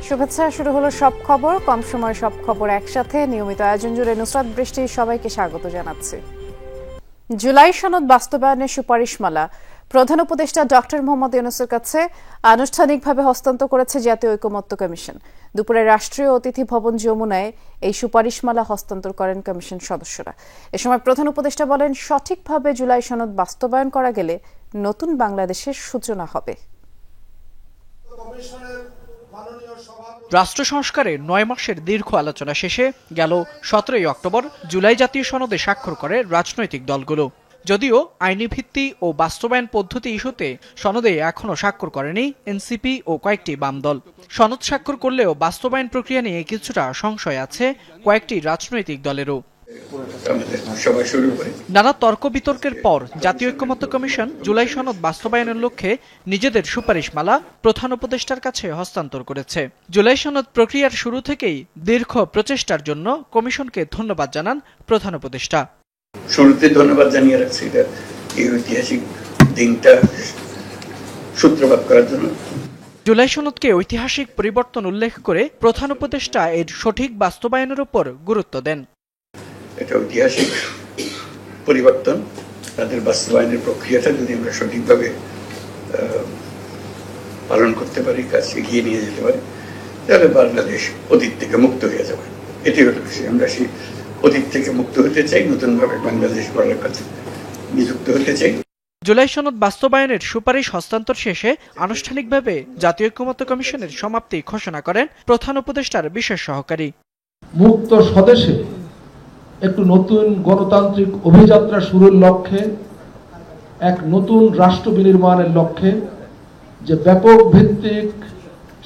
শুভেচ্ছা। শুরু হলো সব খবর, কম সময় সব খবর একসাথে। নিয়মিত আয়োজন জুড়ে নুসরাত বৃষ্টি সবাইকে স্বাগত জানাচ্ছি। জুলাই সনদ বাস্তবায়নের সুপারিশমালা প্রধান উপদেষ্টা ডক্টর মোহাম্মদ ইউনূসের কাছে আনুষ্ঠানিকভাবে হস্তান্তর করেছে জাতীয় ঐকমত্য কমিশন। দুপুরে রাষ্ট্রীয় অতিথি ভবন যমুনায় এই সুপারিশমালা হস্তান্তর করেন কমিশন সদস্যরা। এ সময় প্রধান উপদেষ্টা বলেন, সঠিকভাবে জুলাই সনদ বাস্তবায়ন করা গেলে নতুন বাংলাদেশের সূচনা হবে। রাষ্ট্র সংস্কারে ৯ মাসের দীর্ঘ আলোচনা শেষে গেল ১৭ অক্টোবর জুলাই জাতীয় সনদে স্বাক্ষর করে রাজনৈতিক দলগুলো। যদিও আইনি ভিত্তি ও বাস্তবায়ন পদ্ধতি ইস্যুতে সনদে এখনও স্বাক্ষর করেনি এনসিপি ও কয়েকটি বাম দল। সনদ স্বাক্ষর করলেও বাস্তবায়ন প্রক্রিয়া নিয়ে কিছুটা সংশয় আছে কয়েকটি রাজনৈতিক দলেরও। নানা তর্ক বিতর্কের পর জাতীয় ঐকমত্য কমিশন জুলাই সনদ বাস্তবায়নের লক্ষ্যে নিজেদের সুপারিশমালা প্রধান উপদেষ্টার কাছে হস্তান্তর করেছে। জুলাই সনদ প্রক্রিয়ার শুরু থেকেই দীর্ঘ প্রচেষ্টার জন্য কমিশনকে ধন্যবাদ জানান প্রধান উপদেষ্টা। শুরুতে ধন্যবাদ জানিয়ে রাখছি এই ঐতিহাসিক দিনটা সূত্রপাত করার জন্য। জুলাই সনদকে ঐতিহাসিক পরিবর্তন উল্লেখ করে প্রধান উপদেষ্টা এর সঠিক বাস্তবায়নের উপর গুরুত্ব দেন। এটা ঐতিহাসিক পরিবর্তন, তাদের বাস্তবায়নের প্রক্রিয়াটা যদি আমরা সঠিকভাবে পালন করতে পারি, কাজ এগিয়ে নিয়ে যেতে পারি, তাহলে বাংলাদেশ অতীত থেকে মুক্ত হয়ে যাবে। এটি হলো আমরা সেই অতীত থেকে মুক্ত হতে চাই, নতুনভাবে বাংলাদেশ গড়ার কাছে নিযুক্ত হতে চাই। জুলাই সনদ বাস্তবায়নের সুপারিশ হস্তান্তর শেষে আনুষ্ঠানিকভাবে জাতীয় ঐকমত্য কমিশনের সমাপ্তি ঘোষণা করেন প্রধান উপদেষ্টার বিশেষ সহকারী। মুক্ত স্বদেশে একটু নতুন গণতান্ত্রিক অভিযাত্রা শুরুর লক্ষ্যে, এক নতুন রাষ্ট্র বিনির্মাণের লক্ষ্যে যে ব্যাপক ভিত্তিক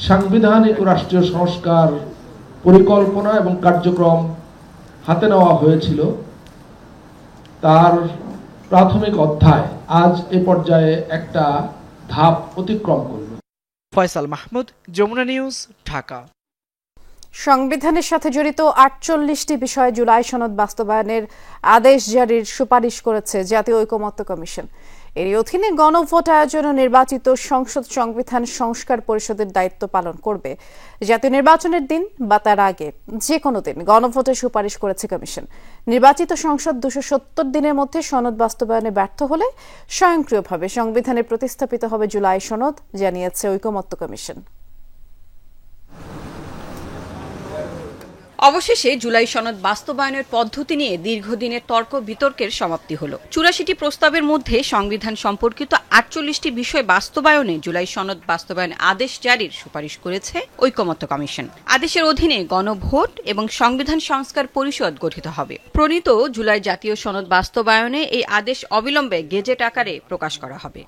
সাংবিধানিক ও রাষ্ট্রীয় সংস্কার পরিকল্পনা এবং কার্যক্রম হাতে নেওয়া হয়েছিল, তার প্রাথমিক অধ্যায় আজ এ পর্যায়ে একটা ধাপ অতিক্রম করল। ফয়সাল মাহমুদ, যমুনা নিউজ, ঢাকা। সংবিধানের সাথে জড়িত ৪৮টি বিষয়ে জুলাই সনদ বাস্তবায়নের আদেশ জারির সুপারিশ করেছে জাতীয় ঐকমত্য কমিশন। এর অধীনে গণভোট আয়োজন ও নির্বাচিত সংসদ সংবিধান সংস্কার পরিষদের দায়িত্ব পালন করবে। জাতীয় নির্বাচনের দিন বা তার আগে যে কোনো দিন গণভোটের সুপারিশ করেছে কমিশন। নির্বাচিত সংসদ ২৭০ দিনের মধ্যে সনদ বাস্তবায়নে ব্যর্থ হলে স্বয়ংক্রিয়ভাবে সংবিধানে প্রতিস্থাপিত হবে জুলাই সনদ, জানিয়েছে ঐকমত্য কমিশন। অবশেষে জুলাই সনদ বাস্তবায়নের পদ্ধতি নিয়ে দীর্ঘদিনের তর্ক বিতর্কের সমাপ্তি হলো। ৮৪টি প্রস্তাবের মধ্যে সংবিধান সম্পর্কিত ৪৮টি বিষয় বাস্তবায়নে জুলাই সনদ বাস্তবায়ন আদেশ জারির সুপারিশ করেছে ঐকমত্য কমিশন। আদেশের অধীনে গণভোট এবং সংবিধান সংস্কার পরিষদ গঠিত হবে। প্রণীত জুলাই জাতীয় সনদ বাস্তবায়নে এই আদেশ অবিলম্বে গেজেট আকারে প্রকাশ করা হবে।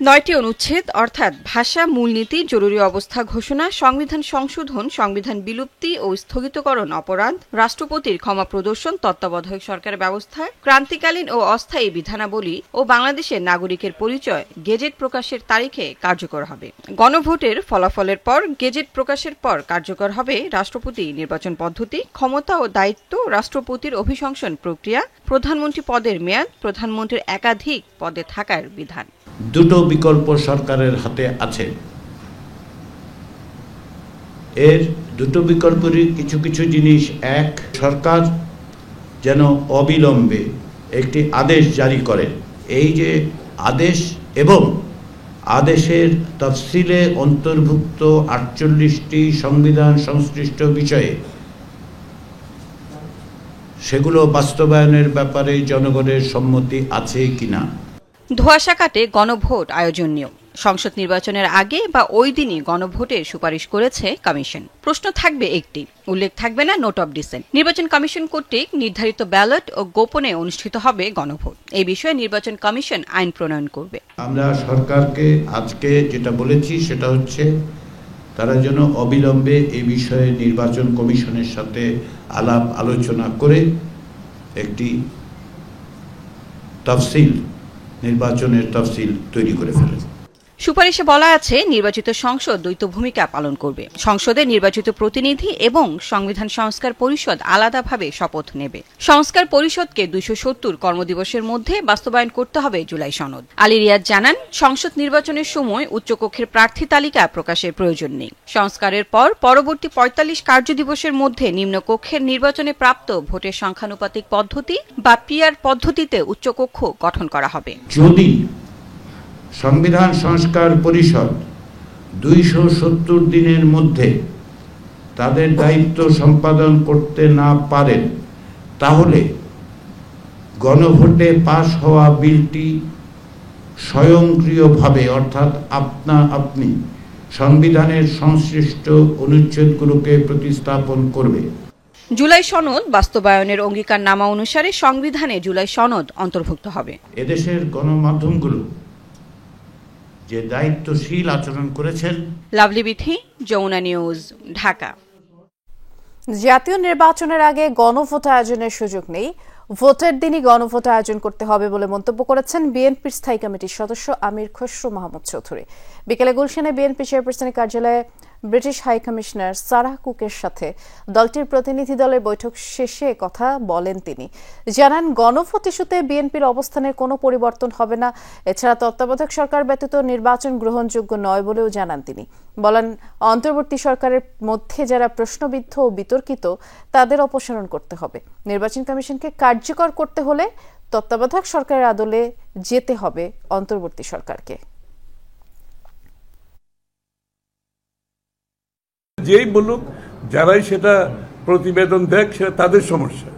৯টি অনুচ্ছেদ অর্থাৎ ভাষা, মূলনীতি, জরুরি অবস্থা ঘোষণা, সংবিধান সংশোধন, সংবিধান বিলুপ্তি ও স্থগিতকরণ, অপরাধ, রাষ্ট্রপতির ক্ষমা প্রদর্শন, তত্ত্বাবধায়ক সরকার ব্যবস্থা, ক্রান্তিকালীন ও অস্থায়ী বিধানাবলী ও বাংলাদেশের নাগরিকের পরিচয় গেজেট প্রকাশের তারিখে কার্যকর হবে। গণভোটের ফলাফলের পর গেজেট প্রকাশের পর কার্যকর হবে রাষ্ট্রপতি নির্বাচন পদ্ধতি, ক্ষমতা ও দায়িত্ব, রাষ্ট্রপতির অভিশংসন প্রক্রিয়া, প্রধানমন্ত্রী পদের মেয়াদ, প্রধানমন্ত্রীর একাধিক পদে থাকার বিধান। দুটো বিকল্প সরকারের হাতে আছে। এর দুটো বিকল্পেরই কিছু কিছু জিনিস, এক, সরকার যেন অবিলম্বে একটি আদেশ জারি করে। এই যে আদেশ এবং আদেশের তফসিলে অন্তর্ভুক্ত ৪৮টি সংবিধান সংশ্লিষ্ট বিষয়ে সেগুলো বাস্তবায়নের ব্যাপারে জনগণের সম্মতি আছে কিনা। ধোঁয়াশা কাটে গণভোট আয়োজন নিয়েও। সংসদ নির্বাচনের আগে বা ওই দিনই গণভোটের সুপারিশ করেছে কমিশন। প্রশ্ন থাকবে একটি, উল্লেখ থাকবে না নোট অব ডিসেন্ট। নির্বাচন কমিশন কর্তৃক নির্ধারিত ব্যালট ও গোপনে অনুষ্ঠিত হবে গণভোট। এই বিষয়ে নির্বাচন কমিশন আইন প্রণয়ন করবে। আমরা সরকারকে আজকে যেটা বলেছি সেটা হচ্ছে তারা যেন অবিলম্বে এই বিষয়ে নির্বাচন কমিশনের সাথে আলাপ আলোচনা করে একটি তফসিল, নির্বাচনের তফসিল তৈরি করে ফেলে। সুপারিশে বলা আছে, নির্বাচিত সংসদ দ্বৈত ভূমিকা পালন করবে। সংসদে নির্বাচিত প্রতিনিধি এবং সংবিধান সংস্কার পরিষদ আলাদাভাবে শপথ নেবে। সংস্কার পরিষদকে 270 কর্মদিবসের মধ্যে বাস্তবায়ন করতে হবে জুলাই সনদ। আলী রিয়াদ জানান, সংসদ নির্বাচনের সময় উচ্চকক্ষের প্রার্থী তালিকা প্রকাশের প্রয়োজন নেই। সংস্কারের পর পরবর্তী 45 কার্যদিবসের মধ্যে নিম্নকক্ষের নির্বাচনে প্রাপ্ত ভোটের সংখ্যানুপাতিক পদ্ধতি বা পিআর পদ্ধতিতে উচ্চকক্ষ গঠন করা হবে। যদি সংবিধান সংস্কার পরিষদ 270 দিনের মধ্যে তাদের দায়িত্ব সম্পাদন করতে না পারেন, তাহলে গণভোটে পাশ হওয়া বিলটি স্বয়ংক্রিয়ভাবে অর্থাৎ আপনি সংবিধানের সংশ্লিষ্ট অনুচ্ছেদগুলোকে প্রতিস্থাপন করবে। জুলাই সনদ বাস্তবায়নের অঙ্গীকারনামা অনুসারে সংবিধানে জুলাই সনদ অন্তর্ভুক্ত হবে। এদেশের গণমাধ্যমগুলো যে দায়িত্বশীল আচরণ করেছেন। লাভলি বিথি, যমুনা নিউজ, ঢাকা। জাতীয় নির্বাচনের আগে গণভোট আয়োজনের সুযোগ নেই, ভোটের দিনই গণভোট আয়োজন করতে হবে বলে মন্তব্য করেছেন বিএনপির স্থায়ী কমিটির সদস্য আমির খসরু মাহমুদ চৌধুরী। বিকেলে গুলশানে বিএনপি চেয়ারপারসনের কার্যালয়ে ব্রিটিশ হাই কমিশনার সারাহ কুকের সাথে দলটির প্রতিনিধি দলের বৈঠক শেষে কথা বলেন তিনি। জানান, গণভোট ইস্যুতে বিএনপির অবস্থানের কোনো পরিবর্তন হবে না। এছাড়া তত্ত্বাবধায়ক সরকার ব্যতীত নির্বাচন গ্রহণযোগ্য নয় বলেও জানান তিনি। বলেন, অন্তর্বর্তী সরকারের মধ্যে যারা প্রশ্নবিদ্ধ ও বিতর্কিত তাদের অপসারণ করতে হবে। নির্বাচন কমিশনকে কার্যকর করতে হলে তত্ত্বাবধায়ক সরকারের আদলে যেতে হবে অন্তর্বর্তী সরকারকে। যেই বলুক, যারাই সেটা প্রতিবেদন দেখ, সেটা তাদের সমস্যা,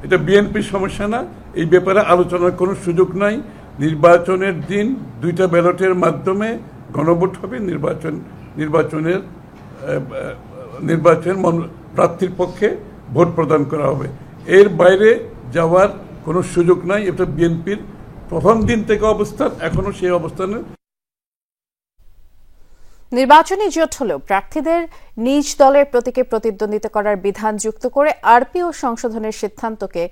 এটা বিএনপির সমস্যা না। এই ব্যাপারে আলোচনার কোনো সুযোগ নাই। নির্বাচনের দিন 2টা ব্যালটের মাধ্যমে গণভোট হবে। নির্বাচন প্রার্থীর পক্ষে ভোট প্রদান করা হবে। এর বাইরে যাওয়ার কোনো সুযোগ নাই। এটা বিএনপির প্রথম দিন থেকে অবস্থান, এখনো সেই অবস্থানে। নির্বাচনী জোট হলেও প্রার্থীদের নিজ দলের প্রতীকে প্রতিদ্বন্দ্বিতা করার বিধান যুক্ত করে আরপিও সংশোধনের সিদ্ধান্তকে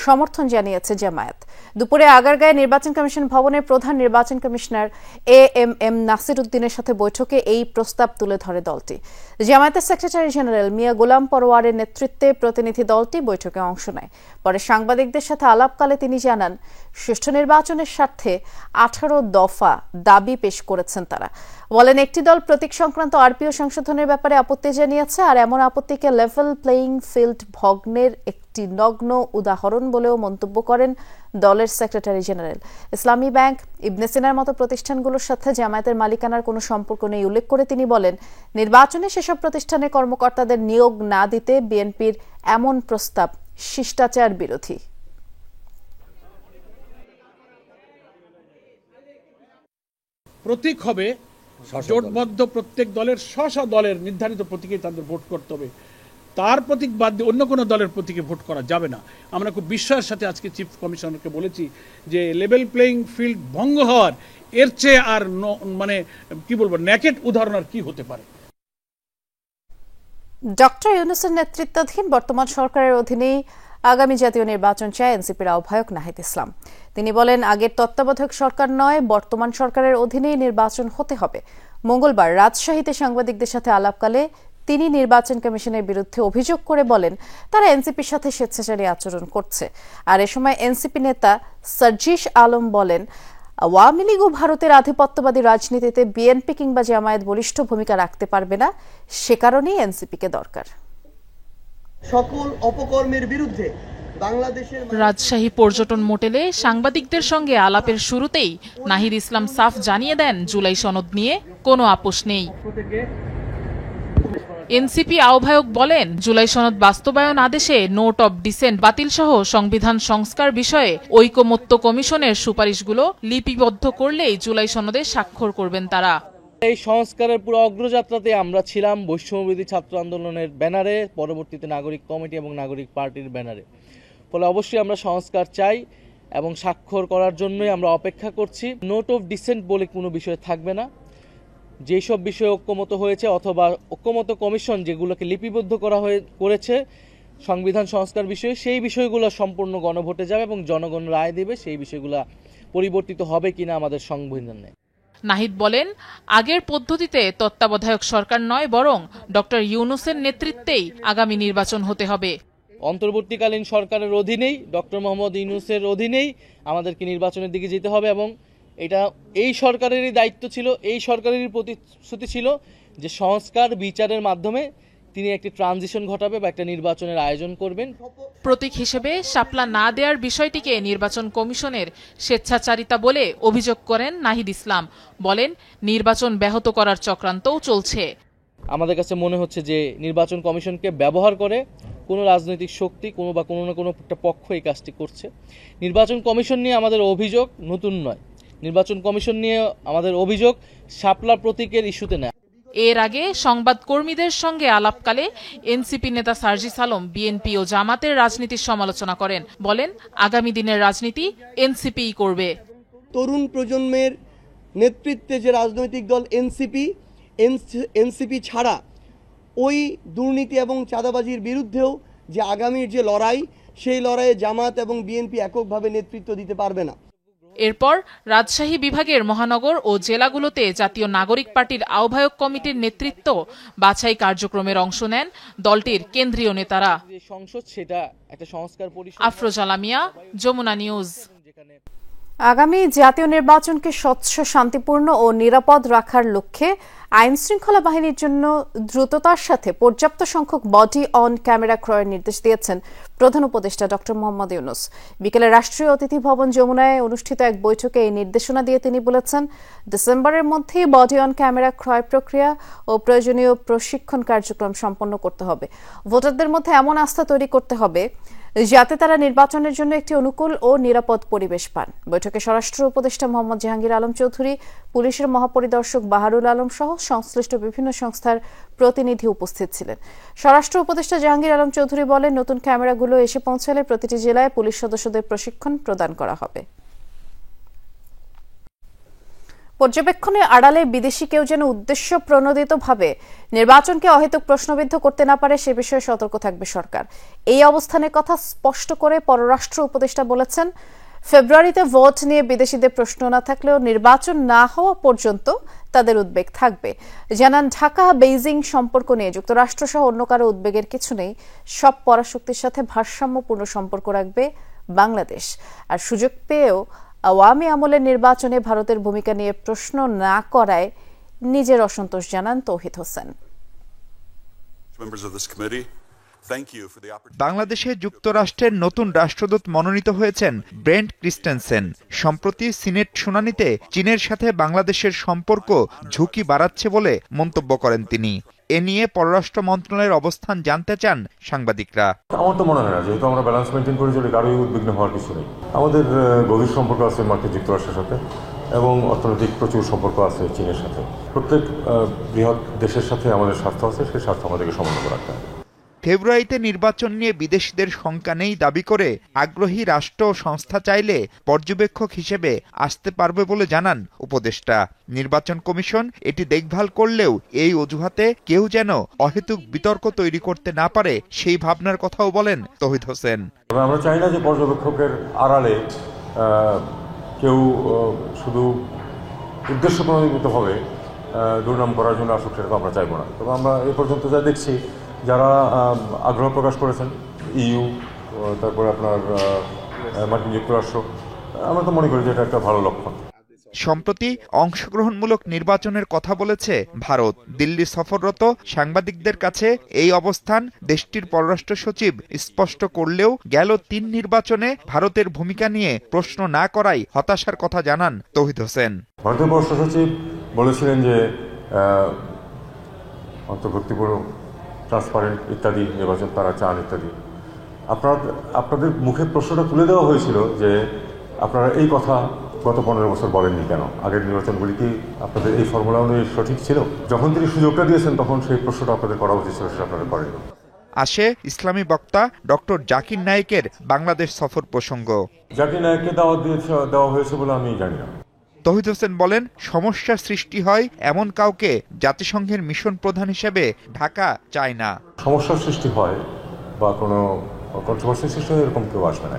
সমর্থন জানিয়েছে জামায়াত। দুপুরে আগারগাঁয়ে নির্বাচন কমিশন ভবনের প্রধান নির্বাচন কমিশনার এএমএম নাসির উদ্দিনের সাথে বৈঠকে এই প্রস্তাব তুলে ধরে দলটি। জামায়াতের সেক্রেটারি জেনারেল মিয়া গোলাম পরোয়ারের নেতৃত্বে প্রতিনিধি দলটি বৈঠকে অংশ নেয়। পরে সাংবাদিকদের সাথে আলাপকালে তিনি জানান, সুষ্ঠু নির্বাচনের স্বার্থে 18 দফা দাবি পেশ করেছেন তারা। বলেন, একটি দল প্রতীক সংক্রান্ত আরপিও সংশোধনের ব্যাপারে আপত্তি জানিয়েছে, আর এমন আপত্তিকে লেভেল প্লেইং ফিল্ড ভগ্নের একটি নগ্ন উদাহরণ বলেও মন্তব্য করেন দলের সেক্রেটারি জেনারেল। ইসলামী ব্যাংক, ইবনে সিনার মতো প্রতিষ্ঠানগুলোর সাথে জামায়াতের মালিকানার কোনো সম্পর্ক নেই উল্লেখ করে তিনি বলেন, নির্বাচনে সেসব প্রতিষ্ঠানের কর্মকর্তাদের নিয়োগ না দিতে বিএনপির এমন প্রস্তাব শিষ্টাচার বিরোধী। প্রতীক হবে জোটবদ্ধ প্রত্যেক দলের স্ব দলের নির্ধারিত প্রতীকে তাদের ভোট করতে হবে। তার প্রতীক বাদ দিয়ে অন্য কোনো দলের প্রতীকে ভোট করা যাবে না। আমরা খুব বিশ্বাসের সাথে আজকে চিফ কমিশনারকে বলেছি যে লেভেল প্লেইং ফিল্ড ভঙ্গ হওয়ার এর চেয়ে আর মানে কি বলবো, নেকেট উদাহরণ আর কি হতে পারে। ডক্টর ইউনূসের নেতৃত্বাধীন বর্তমান সরকারের অধীনেই আগামী জাতীয় নির্বাচন চায় এনসিপির আহ্বায়ক নাহিদ ইসলাম। তিনি বলেন, আগের তত্ত্বাবধায়ক সরকার নয়, বর্তমান সরকারের অধীনেই নির্বাচন হতে হবে। মঙ্গলবার রাজশাহীতে সাংবাদিকদের সাথে আলাপকালে তিনি নির্বাচন কমিশনের বিরুদ্ধে অভিযোগ করে বলেন, তারা এনসিপির সাথে স্বেচ্ছাচারী আচরণ করছে। আর এ সময় এনসিপি নেতা সার্জিস আলম বলেন, আওয়ামী লীগ ও ভারতের আধিপত্যবাদী রাজনীতিতে বিএনপি কিংবা জামায়াত বলিষ্ঠ ভূমিকা রাখতে পারবে না, সে কারণেই এনসিপিকে দরকার। সকল অপকর্মের বিরুদ্ধে রাজশাহী পর্যটন মোটেলে সাংবাদিকদের সঙ্গে আলাপের শুরুতেই নাহিদ ইসলাম সাফ জানিয়ে দেন, জুলাই সনদ নিয়ে কোনো আপোষ নেই। এনসিপি আহ্বায়ক বলেন, জুলাই সনদ বাস্তবায়ন আদেশে নোট অব ডিসেন্ট বাতিল সহ সংবিধান সংস্কার বিষয়ে ঐকমত্য কমিশনের সুপারিশগুলো লিপিবদ্ধ করলেই জুলাই সনদে স্বাক্ষর করবেন তারা। এই সংস্কারের পুরো অগ্রযাত্রাতে আমরা ছিলাম বৈষম্যবিরোধী ছাত্র আন্দোলনের ব্যানারে, পরবর্তীতে নাগরিক কমিটি এবং নাগরিক পার্টির ব্যানারে। ফলে অবশ্যই আমরা সংস্কার চাই এবং স্বাক্ষর করার জন্যই আমরা অপেক্ষা করছি। নোট অফ ডিসেন্ট বলে কোনো বিষয় থাকবে না। যেসব বিষয়ে ঐক্যমত হয়েছে অথবা ঐক্যমত কমিশন যেগুলোকে লিপিবদ্ধ করেছে সংবিধান সংস্কার বিষয়ে, সেই বিষয়গুলো সম্পূর্ণ গণভোটে যাবে এবং জনগণ রায় দেবে সেই বিষয়গুলো পরিবর্তিত হবে কিনা আমাদের সংবিধানে। নাহিদ বলেন, আগের পদ্ধতিতে তত্ত্বাবধায়ক সরকার নয়, বরং ডক্টর ইউনূসের নেতৃত্বেই আগামী নির্বাচন হতে হবে। অন্তর্বর্তীকালীন সরকারের অধীনেই, ডক্টর মোহাম্মদ ইউনূসের অধীনেই আমাদেরকে নির্বাচনের দিকে যেতে হবে এবং এটা এই সরকারেরই দায়িত্ব ছিল, এই সরকারেরই প্রতিশ্রুতি ছিল যে সংস্কার বিচারের মাধ্যমে তিনি একটি ট্রানজিশন ঘটাবে বা একটা নির্বাচনের আয়োজন করবেন। প্রতীক হিসেবে শাপলা না দেওয়ার বিষয়টিকে নির্বাচন কমিশনের স্বেচ্ছাচারিতা বলে অভিযোগ করেন নাহিদ ইসলাম। বলেন, নির্বাচন ব্যাহত করার চক্রান্তও চলছে। আমাদের কাছে মনে হচ্ছে যে নির্বাচন কমিশনকে ব্যবহার করে কোনো রাজনৈতিক শক্তি কোনো না কোনো একটা পক্ষ এই কাজটি করছে। নির্বাচন কমিশন নিয়ে আমাদের অভিযোগ নতুন নয়, নির্বাচন কমিশন নিয়ে আমাদের অভিযোগ শাপলা প্রতীকের ইস্যুতে নেয়। এর আগে সংবাদকর্মীদের সঙ্গে আলাপকালে এনসিপি নেতা সার্জিস আলম বিএনপি ও জামাতের রাজনীতির সমালোচনা করেন। বলেন, আগামী দিনের রাজনীতি এনসিপিই করবে। তরুণ প্রজন্মের নেতৃত্বে যে রাজনৈতিক দল এনসিপি ছাড়া ওই দুর্নীতি এবং চাঁদাবাজির বিরুদ্ধেও যে আগামীর যে লড়াই, সেই লড়াইয়ে জামাত এবং বিএনপি এককভাবে নেতৃত্ব দিতে পারবে না। এরপর রাজশাহী বিভাগের মহানগর ও জেলাগুলোতে জাতীয় নাগরিক পার্টির আহ্বায়ক কমিটির নেতৃত্ব বাছাই কার্যক্রমের অংশ নেন দলটির কেন্দ্রীয় নেতারা। আফরোজা লামিয়া, যমুনা নিউজ। আগামী জাতীয় নির্বাচনকে স্বচ্ছ, শান্তিপূর্ণ ও নিরাপদ রাখার লক্ষ্যে আইন শৃঙ্খলা বাহিনীর জন্য দ্রুততার সাথে পর্যাপ্ত সংখ্যক বডি অন ক্যামেরা ক্রয়ের নির্দেশ দিয়েছেন প্রধান উপদেষ্টা ডক্টর মোহাম্মদ ইউনূস। বিকেলে রাষ্ট্রীয় অতিথি ভবন যমুনায় অনুষ্ঠিত এক বৈঠকে এই নির্দেশনা দিয়ে তিনি বলেছেন, ডিসেম্বরের মধ্যেই বডি অন ক্যামেরা ক্রয় প্রক্রিয়া ও প্রয়োজনীয় প্রশিক্ষণ কার্যক্রম সম্পন্ন করতে হবে। ভোটারদের মধ্যে এমন আস্থা তৈরি করতে হবে যাতে তারা নির্বাচনের জন্য একটি অনুকূল ও নিরাপদ পরিবেশ পান। বৈঠকে স্বরাষ্ট্র উপদেষ্টা মোহাম্মদ জাহাঙ্গীর আলম চৌধুরী, পুলিশের মহাপরিদর্শক বাহারুল আলম সহ সংশ্লিষ্ট বিভিন্ন সংস্থার প্রতিনিধি উপস্থিত ছিলেন। স্বরাষ্ট্র উপদেষ্টা জাহাঙ্গীর আলম চৌধুরী বলেন, নতুন ক্যামেরাগুলো এসে পৌঁছালে প্রতিটি জেলায় পুলিশ সদস্যদের প্রশিক্ষণ প্রদান করা হবে। পর্যবেক্ষণের আড়ালে বিদেশি কেউ যেন উদ্দেশ্য প্রণোদিতভাবে নির্বাচনকে অহেতুক প্রশ্নবিদ্ধ করতে না পারে সে বিষয়ে সতর্ক থাকবে সরকার। এই অবস্থানের কথা স্পষ্ট করে পররাষ্ট্র উপদেষ্টা বলেছেন, ফেব্রুয়ারিতে ভোট নিয়ে বিদেশিদের প্রশ্ন না থাকলেও নির্বাচন না হওয়া পর্যন্ত তাদের উদ্বেগ থাকবে। জানান, ঢাকা বেইজিং সম্পর্ক নিয়ে যুক্তরাষ্ট্র সহ অন্য কারো উদ্বেগের কিছু নেই। সব পরাশক্তির সাথে ভারসাম্যপূর্ণ সম্পর্ক রাখবে বাংলাদেশ। আর সুযোগ পেয়েও আওয়ামী আমলের নির্বাচনে ভারতের ভূমিকা নিয়ে প্রশ্ন না করায় নিজের অসন্তোষ জানান তৌহিদ হোসেন। বাংলাদেশে যুক্তরাষ্ট্রের নতুন রাষ্ট্রদূত মনোনীত হয়েছেন ব্রেন্ট ক্রিস্টেনসেন। সম্প্রতি সিনেট শুনানিতে চীনের সাথে বাংলাদেশের সম্পর্ক ঝুঁকি বাড়াচ্ছে বলে মন্তব্য করেন তিনি। এ নিয়ে পররাষ্ট্র মন্ত্রণালয়ের অবস্থান জানতে চান সাংবাদিকরা। আমার তো মনে হয় না, যেহেতু আমরা ব্যালেন্স মেনটেন করে চলি, কারোই উদ্বিগ্ন হওয়ার কিছু নেই। আমাদের গভীর সম্পর্ক আছে মার্কিন যুক্তরাষ্ট্রের সাথে এবং অর্থনৈতিক প্রচুর সম্পর্ক আছে চীনের সাথে। প্রত্যেক বৃহৎ দেশের সাথে আমাদের স্বার্থ আছে, সেই স্বার্থ আমাদেরকে সমন্বয় রাখতে হবে। ফেব্রুয়ারিতে নির্বাচন নিয়ে বিদেশিদের শঙ্কা নেই দাবি করে আগ্রহী রাষ্ট্র ও সংস্থা চাইলে পর্যবেক্ষক হিসেবে আসতে পারবে বলে জানান উপদেষ্টা। নির্বাচন কমিশন এটি দেখভাল করলেও এই অজুহাতে কেউ যেন অহেতুক বিতর্ক তৈরি করতে না পারে সেই ভাবনার কথাও বলেন তৌহিদ হোসেন। আমরা চাই না যে পর্যবেক্ষকের আড়ালে কেউ শুধু উদ্দেশ্য প্রণোদিতভাবে দুর্নাম করার জন্য আসুক, সেটা আমরা চাইবো না। তবে আমরা এ পর্যন্ত যা দেখছি, যারা আগ্রহ প্রকাশ করেছেন, ইইউ, তারপরে আপনার মার্কিন যুক্তরাষ্ট্র, আমরা তো মনে করি যে এটা একটা ভালো লক্ষণ। সম্প্রতি অংশগ্রহণমূলক নির্বাচনের কথা বলেছে ভারত। দিল্লি সফররত সাংবাদিকদের কাছে এই অবস্থান দেশটির পররাষ্ট্র সচিব স্পষ্ট করলেও গেল 3 নির্বাচনে ভারতের ভূমিকা নিয়ে প্রশ্ন না করাই হতাশার কথা জানান তৌহিদ হোসেন। ভারতীয় পররাষ্ট্র সচিব বলেছিলেন যে অন্তর্ভুক্তিপূর্ণ, ট্রান্সপারেন্ট ইত্যাদি নির্বাচন তারা চান ইত্যাদি। আপনাদের মুখে প্রশ্নটা তুলে দেওয়া হয়েছিল যে আপনারা এই কথা গত 15 বছর বলেননি কেন? আগের নির্বাচনগুলি কি আপনাদের এই ফর্মুলা অনুযায়ী সঠিক ছিল? যখন তিনি সুযোগটা দিয়েছেন তখন সেই প্রশ্নটা আপনাদের করা উচিত ছিল, সেটা আপনারা করেননি। আসে ইসলামী বক্তা ডক্টর জাকির নায়েকের বাংলাদেশ সফর প্রসঙ্গ। জাকির নায়েককে দাওয়াত দেওয়া হয়েছে বলে আমি জানি না। তৌহিদ হোসেন বলেন, সমস্যা সৃষ্টি হয় এমন কাউকে জাতিসংঘের মিশন প্রধান হিসেবে ঢাকা চায় না। সমস্যার সৃষ্টি হয় বা কোনো কন্ট্রোভার্সি সৃষ্টি হয়, এরকম কেউ আসবে না।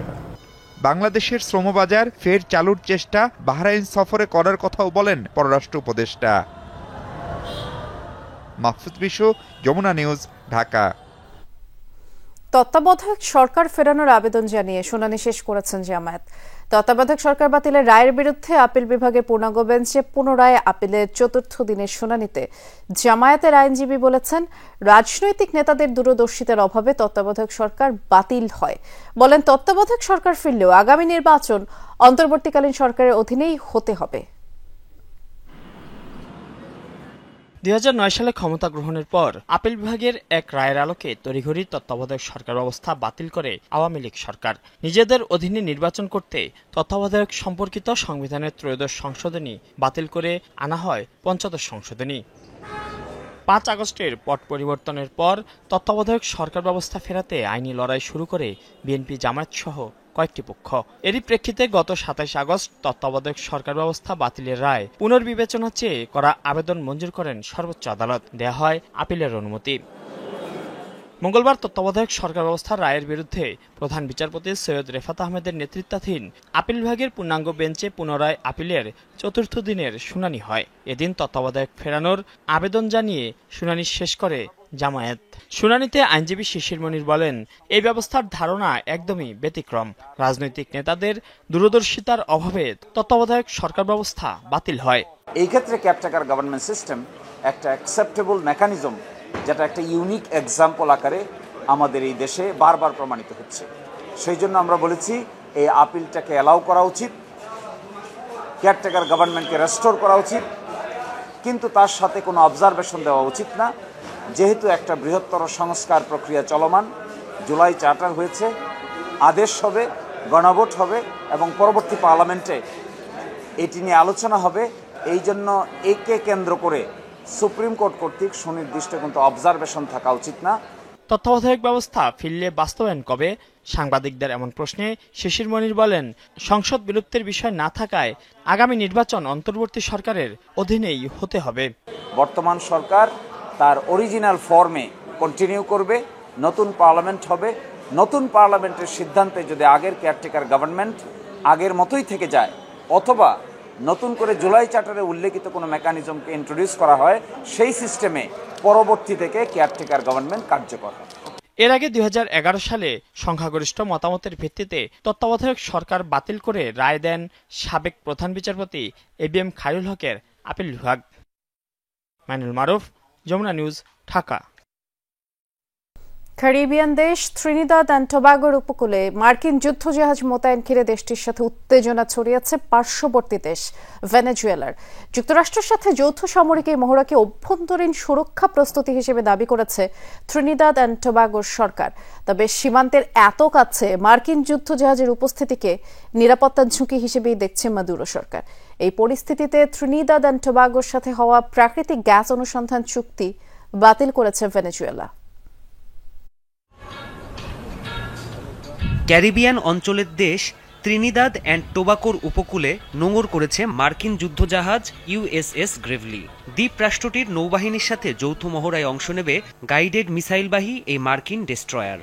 বাংলাদেশের শ্রমবাজার ফের চালুর চেষ্টা বাহরাইন সফরে করার কথাও বলেন পররাষ্ট্র উপদেষ্টা। মাহফুজ বিশু, যমুনা নিউজ, ঢাকা। তত্ত্বাবধায়ক সরকার ফেরানোর আবেদন জানিয়ে শুনানি শেষ করেছেন জামায়াত। তত্ত্বাবধায়ক সরকার বাতিলের রায়ের বিরুদ্ধে আপিল বিভাগের পূর্ণাঙ্গ বেঞ্চে পুনরায় আপিলের ৪র্থ দিনের শুনানিতে জামায়াতের আইনজীবী বলেছেন, রাজনৈতিক নেতাদের দূরদর্শিতার অভাবে তত্ত্বাবধায়ক সরকার বাতিল হয়। বলেন, তত্ত্বাবধায়ক সরকার ফিরলেও আগামী নির্বাচন অন্তর্বর্তীকালীন সরকারের অধীনেই হতে হবে। ২০০৯ সালে ক্ষমতা গ্রহণের পর আপিল বিভাগের এক রায়ের আলোকে তড়িঘড়ি তত্ত্বাবধায়ক সরকার ব্যবস্থা বাতিল করে আওয়ামী লীগ সরকার। নিজেদের অধীনে নির্বাচন করতে তত্ত্বাবধায়ক সম্পর্কিত সংবিধানের 'ত্রয়োদশ সংশোধনী বাতিল করে আনা হয় 'পঞ্চদশ সংশোধনী। ৫ আগস্টের পট পরিবর্তনের পর তত্ত্বাবধায়ক সরকার ব্যবস্থা ফেরাতে আইনি লড়াই শুরু করে বিএনপি, জামায়াত সহ কয়েকটি পক্ষ। এরই প্রেক্ষিতে গত ২৭ আগস্ট তত্ত্বাবধায়ক সরকার ব্যবস্থা বাতিলের রায় পুনর্বিবেচনা চেয়ে করা আবেদন মঞ্জুর করেন সর্বোচ্চ আদালত। দেয়া হয় আপিলের অনুমতি। মঙ্গলবার তত্ত্বাবধায়ক সরকার ব্যবস্থার রায়ের বিরুদ্ধে প্রধান বিচারপতি সৈয়দ রেফাত আহমেদের নেতৃত্বাধীন আপিল বিভাগের পূর্ণাঙ্গ বেঞ্চে পুনরায় আপিলের ৪র্থ দিনের শুনানি হয়। এদিন তত্ত্বাবধায়ক ফেরানোর আবেদন জানিয়ে শুনানি শেষ করে জামায়াত। শুনানিতে আইনজীবী শিশির মনির বলেন, এই ব্যবস্থার ধারণা একদমই ব্যতিক্রম। রাজনৈতিক নেতাদের দূরদর্শিতার অভাবে তত্ত্বাবধায়ক সরকার ব্যবস্থা বাতিল হয়। এই ক্ষেত্রে কেয়ারটেকার গভর্নমেন্ট সিস্টেম একটা অ্যাকসেপ্টেবল মেকানিজম, যেটা একটা ইউনিক এক্সাম্পল আকারে আমাদের এই দেশে বারবার প্রমাণিত হচ্ছে। সেই জন্য আমরা বলেছি এই আপিলটাকে অ্যালাউ করা উচিত, কেয়ারটেকার গভর্নমেন্টকে রেস্টোর করা উচিত, কিন্তু তার সাথে কোনো অবজারভেশন দেওয়া উচিত না। যেহেতু একটা বৃহত্তর সংস্কার প্রক্রিয়া চলমান, জুলাই চার্টার হয়েছে, আদেশ হবে, গণভোট হবে এবং পরবর্তী পার্লামেন্টে এটি নিয়ে আলোচনা হবে। এই জন্য একে কেন্দ্র করে সুপ্রিম কোর্ট কর্তৃক সুনির্দিষ্ট কিন্তু অবজারভেশন থাকা উচিত না। তত্ত্বাবধায়ক ব্যবস্থা ফিরলে বাস্তবায়ন কবে? সাংবাদিকদের এমন প্রশ্নে শিশির মনির বলেন, সংসদ বিলুপ্তির বিষয় না থাকায় আগামী নির্বাচন অন্তর্বর্তী সরকারের অধীনেই হতে হবে। বর্তমান সরকার তার অরিজিনাল ফর্মে কন্টিনিউ করবে, নতুন পার্লামেন্ট হবে। নতুন পার্লামেন্টের সিদ্ধান্তে যদি আগের কেয়ারটেকার গভর্নমেন্ট আগের মতোই থেকে যায়, অথবা নতুন করে জুলাই চার্টারে উল্লেখিত কোনো মেকানিজমকে ইন্ট্রোডিউস করা হয়, সেই সিস্টেমে পরবর্তী থেকে কেয়ারটেকার গভর্নমেন্ট কার্যকর হবে। এর আগে ২০১১ সালে সংখ্যাগরিষ্ঠ মতামতের ভিত্তিতে তত্ত্বাবধায়ক সরকার বাতিল করে রায় দেন সাবেক প্রধান বিচারপতি ABM খায়রুল হকের আপিল বিভাগ। মাইনুল মারুফ, যমুনা নিউজ, ঢাকা। ক্যারিবিয়ান দেশ ত্রিনিদাদ অ্যান্ড টোবাগোর উপকূলে মার্কিন যুদ্ধজাহাজ মোতায়েন ঘিরে দেশটির সাথে উত্তেজনা ছড়িয়েছে পার্শ্ববর্তী দেশ ভেনেজুয়েলার। যুক্তরাষ্ট্রের সাথে যৌথ সামরিক এই মহড়াকে অভ্যন্তরীণ সুরক্ষা প্রস্তুতি হিসেবে দাবি করেছে ত্রিনিদাদ অ্যান্ড টোবাগোর সরকার। তবে সীমান্তের এত কাছে মার্কিন যুদ্ধজাহাজের উপস্থিতিকে নিরাপত্তার ঝুঁকি হিসেবেই দেখছে মাদুরো সরকার। এই পরিস্থিতিতে ত্রিনিদাদ অ্যান্ড টোবাগোর সাথে হওয়া প্রাকৃতিক গ্যাস অনুসন্ধান চুক্তি বাতিল করেছে ভেনেজুয়েলা। ক্যারিবিয়ান অঞ্চলের দেশ ত্রিনিদাদ অ্যান্ড টোবাগোর উপকূলে নোঙর করেছে মার্কিন যুদ্ধজাহাজ USS গ্রেভলি। দ্বীপ রাষ্ট্রটির নৌবাহিনীর সাথে যৌথ মহড়ায় অংশ নেবে গাইডেড মিসাইলবাহী এই মার্কিন ডেস্ট্রয়ার।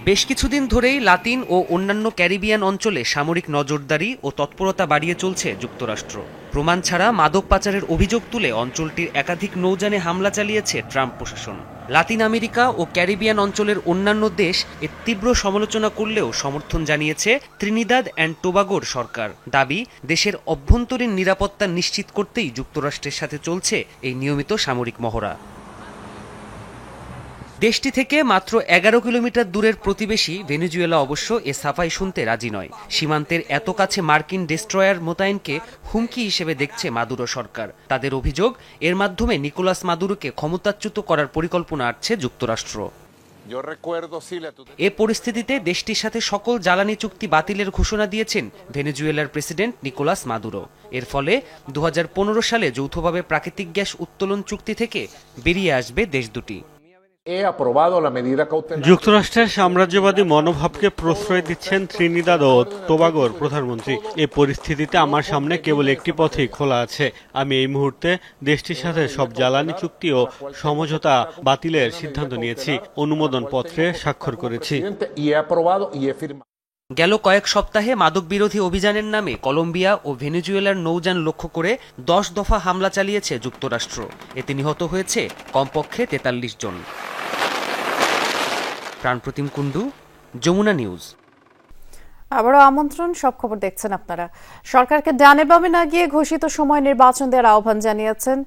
বেশ কিছুদিন ধরেই লাতিন ও অন্যান্য ক্যারিবিয়ান অঞ্চলে সামরিক নজরদারি ও তৎপরতা বাড়িয়ে চলছে যুক্তরাষ্ট্র। প্রমাণ ছাড়া মাদক পাচারের অভিযোগ তুলে অঞ্চলটির একাধিক নৌযানে হামলা চালিয়েছে ট্রাম্প প্রশাসন। লাতিন আমেরিকা ও ক্যারিবিয়ান অঞ্চলের অন্যান্য দেশ এর তীব্র সমালোচনা করলেও সমর্থন জানিয়েছে ত্রিনিদাদ অ্যান্ড টোবাগোর সরকার। দাবি, দেশের অভ্যন্তরীণ নিরাপত্তা নিশ্চিত করতেই যুক্তরাষ্ট্রের সাথে চলছে এই নিয়মিত সামরিক মহড়া। দেশটি থেকে মাত্র ১১ কিলোমিটার দূরের প্রতিবেশী ভেনেজুয়েলা অবশ্য এ সাফাই শুনতে রাজি নয়। সীমান্তের এত কাছে মার্কিন ডেস্ট্রয়ার মোতায়েনকে হুমকি হিসেবে দেখছে মাদুরো সরকার। তাদের অভিযোগ, এর মাধ্যমে নিকোলাস মাদুরোকে ক্ষমতাচ্যুত করার পরিকল্পনা আঁটছে যুক্তরাষ্ট্র। এ পরিস্থিতিতে দেশটির সাথে সকল জ্বালানি চুক্তি বাতিলের ঘোষণা দিয়েছেন ভেনেজুয়েলার প্রেসিডেন্ট নিকোলাস মাদুরো। এর ফলে ২০১৫ সালে যৌথভাবে প্রাকৃতিক গ্যাস উত্তোলন চুক্তি থেকে বেরিয়ে আসবে দেশ দুটি। যুক্তরাষ্ট্রের সাম্রাজ্যবাদী মনোভাবকে প্রশ্রয় দিচ্ছেন ত্রিনিদাদ ও টোবাগোর প্রধানমন্ত্রী। এই পরিস্থিতিতে আমার সামনে কেবল একটি পথই খোলা আছে। আমি এই মুহূর্তে দেশটির সাথে সব জ্বালানি চুক্তি ও সমঝোতা বাতিলের সিদ্ধান্ত নিয়েছি, অনুমোদন পত্রে স্বাক্ষর করেছি। গেল কয়েক সপ্তাহে মাদক বিরোধী অভিযানের নামে কলম্বিয়া ও ভেনেজুয়েলার নৌযান লক্ষ্য করে 10 দফা হামলা চালিয়েছে যুক্তরাষ্ট্র। এতে নিহত হয়েছে কমপক্ষে 43 জন। প্রাণপ্রতিম কুণ্ডু, যমুনা নিউজ। আবারও আমন্ত্রণ, সব খবর দেখছেন আপনারা। সরকারকে ডানে বামে না গিয়ে ঘোষিত সময় নির্বাচন দেওয়ার আহ্বান জানিয়েছেন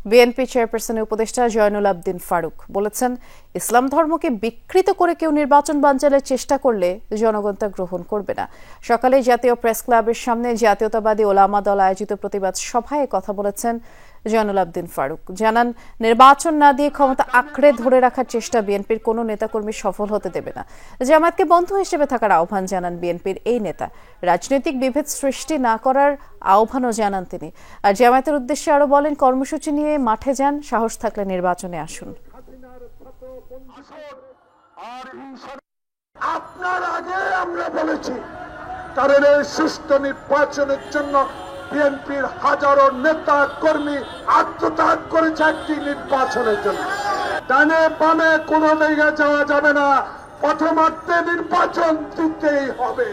বিএনপি চেয়ারপারসনের উপদেষ্টা জয়নুল আবদিন ফারুক। বলেছেন, ইসলাম ধর্মকে বিকৃত করে কেউ নির্বাচন বানচালের চেষ্টা করলে জনগণ তা গ্রহণ করবে না। সকালে জাতীয় প্রেস ক্লাবের সামনে জাতীয়তাবাদী ওলামা দল আয়োজিত প্রতিবাদ সভায় কথা বলেছেন জয়নুল আবদিন ফারুক। জানান, নির্বাচন না দিয়ে ক্ষমতা আঁকড়ে ধরে রাখার চেষ্টা বিএনপির কোনো নেতাকর্মী সফল হতে দেবে না। জামায়াতকে বন্ধু হিসেবে থাকার আহ্বান জানান বিএনপির এই নেতা। রাজনৈতিক বিভেদ সৃষ্টি না করার আহ্বানও জানান তিনি। আর জামায়াতের উদ্দেশ্যে আরো বলেন, কর্মসূচি নিয়ে মাঠে যান, সাহস থাকলে নির্বাচনে আসুন। আপনার আগে আমরা বলেছি, কারণ এই সুষ্ঠু নির্বাচনের জন্য বিএনপির হাজারো নেতা কর্মী আত্মত্যাগ করেছে একটি নির্বাচনের জন্য। ডানে বামে কোনো জায়গায় যাওয়া যাবে না, প্রথমার্ধে নির্বাচন দিতেই হবে।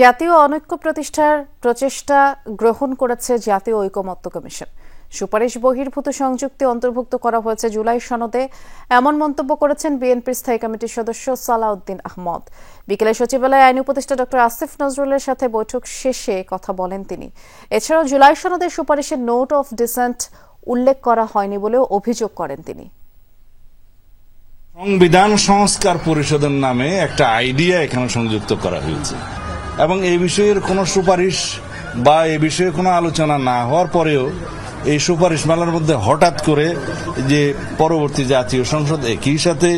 জাতীয় অনৈক্য প্রতিষ্ঠার প্রচেষ্টা গ্রহণ করেছে জাতীয় ঐকমত্য কমিশন। সুপারিশ বহির্ভূত সংযুক্তি অন্তর্ভুক্ত করা হয়েছে জুলাই সনদে, এমন মন্তব্য করেছেন বিএনপির স্থায়ী কমিটির সদস্য সালাউদ্দিন আহমদ। বিকেলে সচিবালয়ে আইন উপদেষ্টা ডক্টর আসিফ নজরুলের সাথে বৈঠক শেষে কথা বলেন তিনি। এছাড়াও জুলাই সনদের সুপারিশের নোট অফ ডিসেন্ট উল্লেখ করা হয়নি বলেও অভিযোগ করেন তিনি। সংবিধান সংস্কার পরিষদের নামে একটা আইডিয়া এখানে সংযুক্ত করা হয়েছে এবং এই বিষয়ের কোনো সুপারিশ বা এই বিষয়ে কোনো আলোচনা না হওয়ার পরেও এই সুপারিশ মালার মধ্যে হঠাৎ করে যে পরবর্তী জাতীয় সংসদ একই সাথে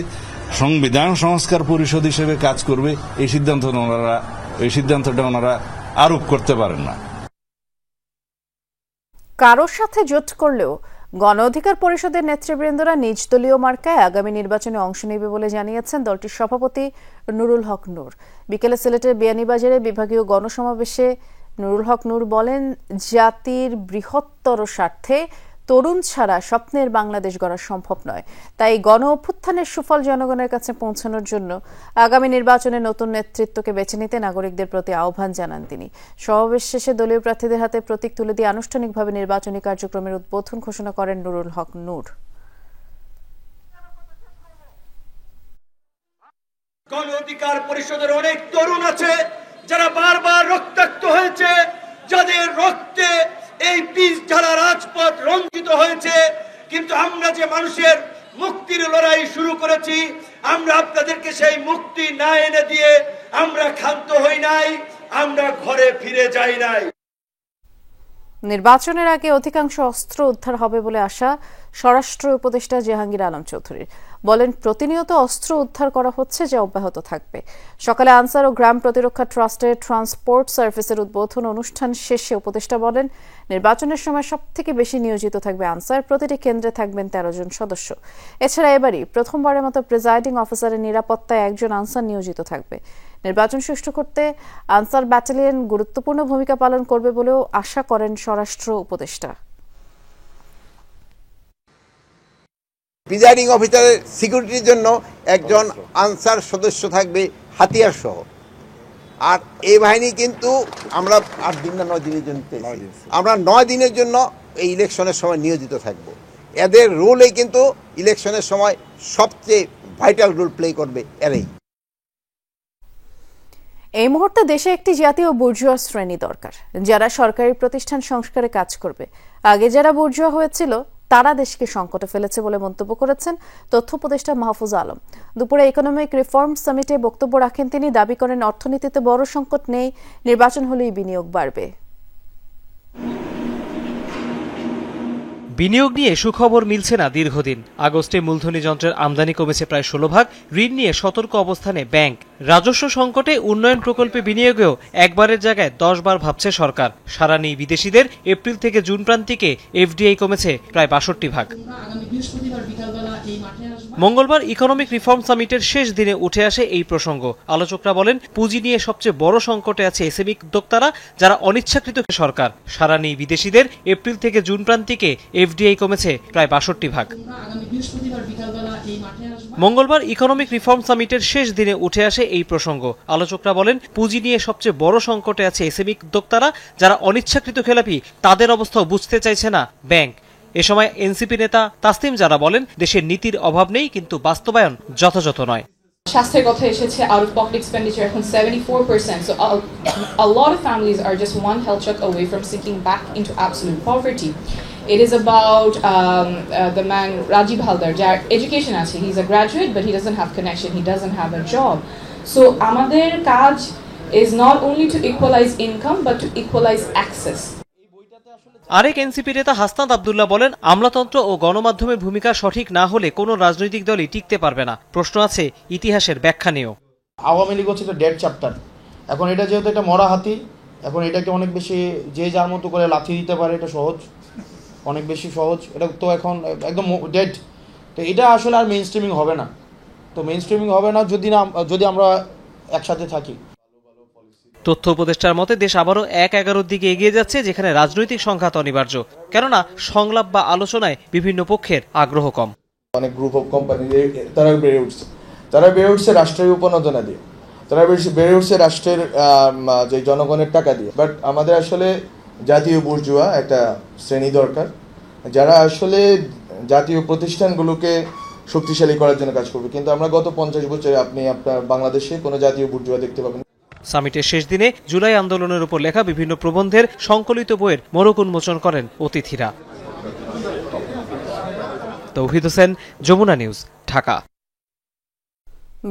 সংবিধান সংস্কার পরিষদ হিসেবে কাজ করবে, এই সিদ্ধান্তটা ওনারা আরোপ করতে পারেন না। কারোর সাথে জোট করলেও গণ অধিকার পরিষদের নেতৃবৃন্দরা নিজ দলীয় মার্কায় আগামী নির্বাচনে অংশ নেবে বলে জানিয়েছেন দলটির সভাপতি নুরুল হক নূর। বিকেলে সিলেটের বিয়ানীবাজারে বিভাগীয় গণসমাবেশে নুরুল হক নূর বলেন, জাতির বৃহত্তর স্বার্থে তরুণ ছাড়া স্বপ্নের বাংলাদেশ গড়া সম্ভব নয়। তাই গণ অভ্যুত্থানের সুফল জনগণের কাছে পৌঁছানোর জন্য আগামী নির্বাচনে নতুন নেতৃত্বকে বেছে নিতে নাগরিকদের প্রতি আহ্বান জানান তিনি। সমাবেশ শেষে দলীয় প্রার্থীদের হাতে প্রতীক তুলে দিয়ে আনুষ্ঠানিকভাবে নির্বাচনী কার্যক্রমের উদ্বোধন ঘোষণা করেন নুরুল হক নূর। গণ অধিকার পরিষদের অনেক তরুণ আছে যারা বারবার রক্তাক্ত হয়েছে, যাদের রক্তে এই পিচ ঢালা রাজপথ রঞ্জিত হয়েছে। কিন্তু আমরা যে মানুষের মুক্তির লড়াই শুরু করেছি, আমরা আপনাদেরকে সেই মুক্তি না এনে দিয়ে আমরা ক্ষান্ত হই নাই, আমরা ঘরে ফিরে যাই নাই। নির্বাচনের আগে অধিকাংশ অস্ত্র উদ্ধার হবে বলে আশা স্বরাষ্ট্র উপদেষ্টা জাহাঙ্গীর আলম চৌধুরীর। বলেন, প্রতিনিয়ত অস্ত্র উদ্ধার করা হচ্ছে, যা অব্যাহত থাকবে। সকালে আনসার ও গ্রাম প্রতিরক্ষা ট্রাস্টের ট্রান্সপোর্ট সার্ভিসের উদ্বোধন অনুষ্ঠান শেষে উপদেষ্টা বলেন, নির্বাচনের সময় সবথেকে বেশি নিয়োজিত থাকবে আনসার, প্রতিটি কেন্দ্রে থাকবেন 13 জন সদস্য। এছাড়া এবারই প্রথমবারের মতো প্রিজাইডিং অফিসারের নিরাপত্তায় 1 জন আনসার নিয়োজিত থাকবে। নির্বাচন সুষ্ঠু করতে আনসার ব্যাটালিয়ন গুরুত্বপূর্ণ ভূমিকা পালন করবে বলেও আশা করেন স্বরাষ্ট্র উপদেষ্টা। প্রিজাইডিং অফিসারের সিকিউরিটির জন্য 1 জন আনসার সদস্য থাকবে হাতিয়ার সহ। আর এই বাহিনী কিন্তু আমরা 8 দিন না 9 দিনের জন্য, আমরা 9 দিনের জন্য এই ইলেকশনের সময় নিয়োজিত থাকব। এদের রোলই কিন্তু ইলেকশনের সময় সবচেয়ে ভাইটাল রোল প্লে করবে এরাই। এই মুহূর্তে দেশে একটি জাতীয় বুর্জোয়া শ্রেণী দরকার, যারা সরকারি প্রতিষ্ঠান সংস্কারে কাজ করবে। আগে যারা বুর্জোয়া হয়েছিল তারা দেশকে সংকটে ফেলেছে বলে মন্তব্য করেছেন তথ্য উপদেষ্টা মাহফুজ আলম। দুপুরে ইকোনমিক রিফর্ম সামিটে বক্তব্য রাখেন তিনি। দাবি করেন, অর্থনীতিতে বড় সংকট নেই, নির্বাচন হলেই বিনিয়োগ বাড়বে। বিনিয়োগ নিয়ে সুখবর মিলছে না দীর্ঘদিন। আগস্টে মূলধনী যন্ত্রের আমদানি কমেছে প্রায় 16%। ঋণ নিয়ে সতর্ক অবস্থানে ব্যাংক। রাজস্ব সংকটে উন্নয়ন প্রকল্পে বিনিয়োগেও একবারের জায়গায় 10 বার ভাবছে সরকার। সারা নেই বিদেশিদের। এপ্রিল থেকে জুন প্রান্তিকে এফডিআই কমেছে প্রায় 62%। আগামী বৃহস্পতিবার বিকালবেলা মঙ্গলবার ইকোনমিক রিফর্ম সামিটের শেষ দিনে উঠে আসে এই প্রসঙ্গ। আলোচকরা বলেন, পুঁজি নিয়ে সবচেয়ে বড় সংকটে আছে এসএমই উদ্যোক্তারা, যারা অনিচ্ছাকৃত। সরকার সাড়া নেই বিদেশিদের। এপ্রিল থেকে জুন প্রান্তিকে এফডিআই কমেছে প্রায় ৬২%। মঙ্গলবার ইকোনমিক রিফর্ম সামিটের শেষ দিনে উঠে আসে এই প্রসঙ্গ। আলোচকরা বলেন, পুঁজি নিয়ে সবচেয়ে বড় সংকটে আছে এসএমই উদ্যোক্তারা, যারা অনিচ্ছাকৃত খেলাপি। তাদের অবস্থাও বুঝতে চাইছে না ব্যাংক। এ সময় এনসিপি নেতা তাসনিম জারা বলেন, দেশের নীতির অভাব নেই, কিন্তু বাস্তবায়ন যথাযথ নয়। স্বাস্থ্যের কথা এসেছে, আউট অফ পকেট এক্সপেন্ডিচার এখন 74%, so a lot of families are just one health check away from sinking back into absolute poverty. It is about the man Rajiv Haldar, যার এডুকেশন আছে, he is a graduate but he doesn't have connection, he doesn't have a job. So আমাদের কাজ is not only to equalize income but to equalize access. আরেক NCP নেতা হাসনাত আব্দুল্লাহ বলেন, আমলাতন্ত্র ও গণমাধ্যমের ভূমিকা সঠিক না হলে কোনো রাজনৈতিক দলই টিকতে পারবে না। প্রশ্ন আছে ইতিহাসের ব্যাখ্যা নিয়েও। আওয়ামী লীগ হচ্ছে ডেড চ্যাপ্টার। এখন এটা যেহেতু একটা মরা হাতি, এখন এটাকে অনেক বেশি যে যার মতো করে লাথি দিতে পারে, এটা সহজ, অনেক বেশি সহজ। এটা তো এখন একদম ডেড। তো এটা আসলে আর মেইন স্ট্রিমিং হবে না। তো মেইন স্ট্রিমিং হবে না যদি আমরা একসাথে থাকি। তথ্য উপদেষ্টার মতে দেশ আবারও ১-১১ দিকে এগিয়ে যাচ্ছে, যেখানে রাজনৈতিক সংঘাত অনিবার্য, কেননা সংলাপ বা আলোচনায় বিভিন্ন পক্ষের আগ্রহ কম। অনেক গ্রুপ অফ কোম্পানি তারা বেড়ে উঠছে রাষ্ট্রের উপনদনা দিয়ে, তারা বেড়ে উঠছে রাষ্ট্রের যে জনগণের টাকা দিয়ে। বাট আমাদের আসলে জাতীয় বুর্জুয়া একটা শ্রেণী দরকার, যারা আসলে জাতীয় প্রতিষ্ঠানগুলোকে শক্তিশালী করার জন্য কাজ করবে। কিন্তু আমরা গত 50 বছরে আপনি আপনার বাংলাদেশে কোনো জাতীয় বুর্জুয়া দেখতে পাবেন। সামিটের শেষ দিনে জুলাই আন্দোলনের উপর লেখা বিভিন্ন প্রবন্ধের সংকলিত বইয়ের মোড়ক উন্মোচন করেন অতিথিরা। তৌহিদ হোসেন, যমুনা নিউজ, ঢাকা।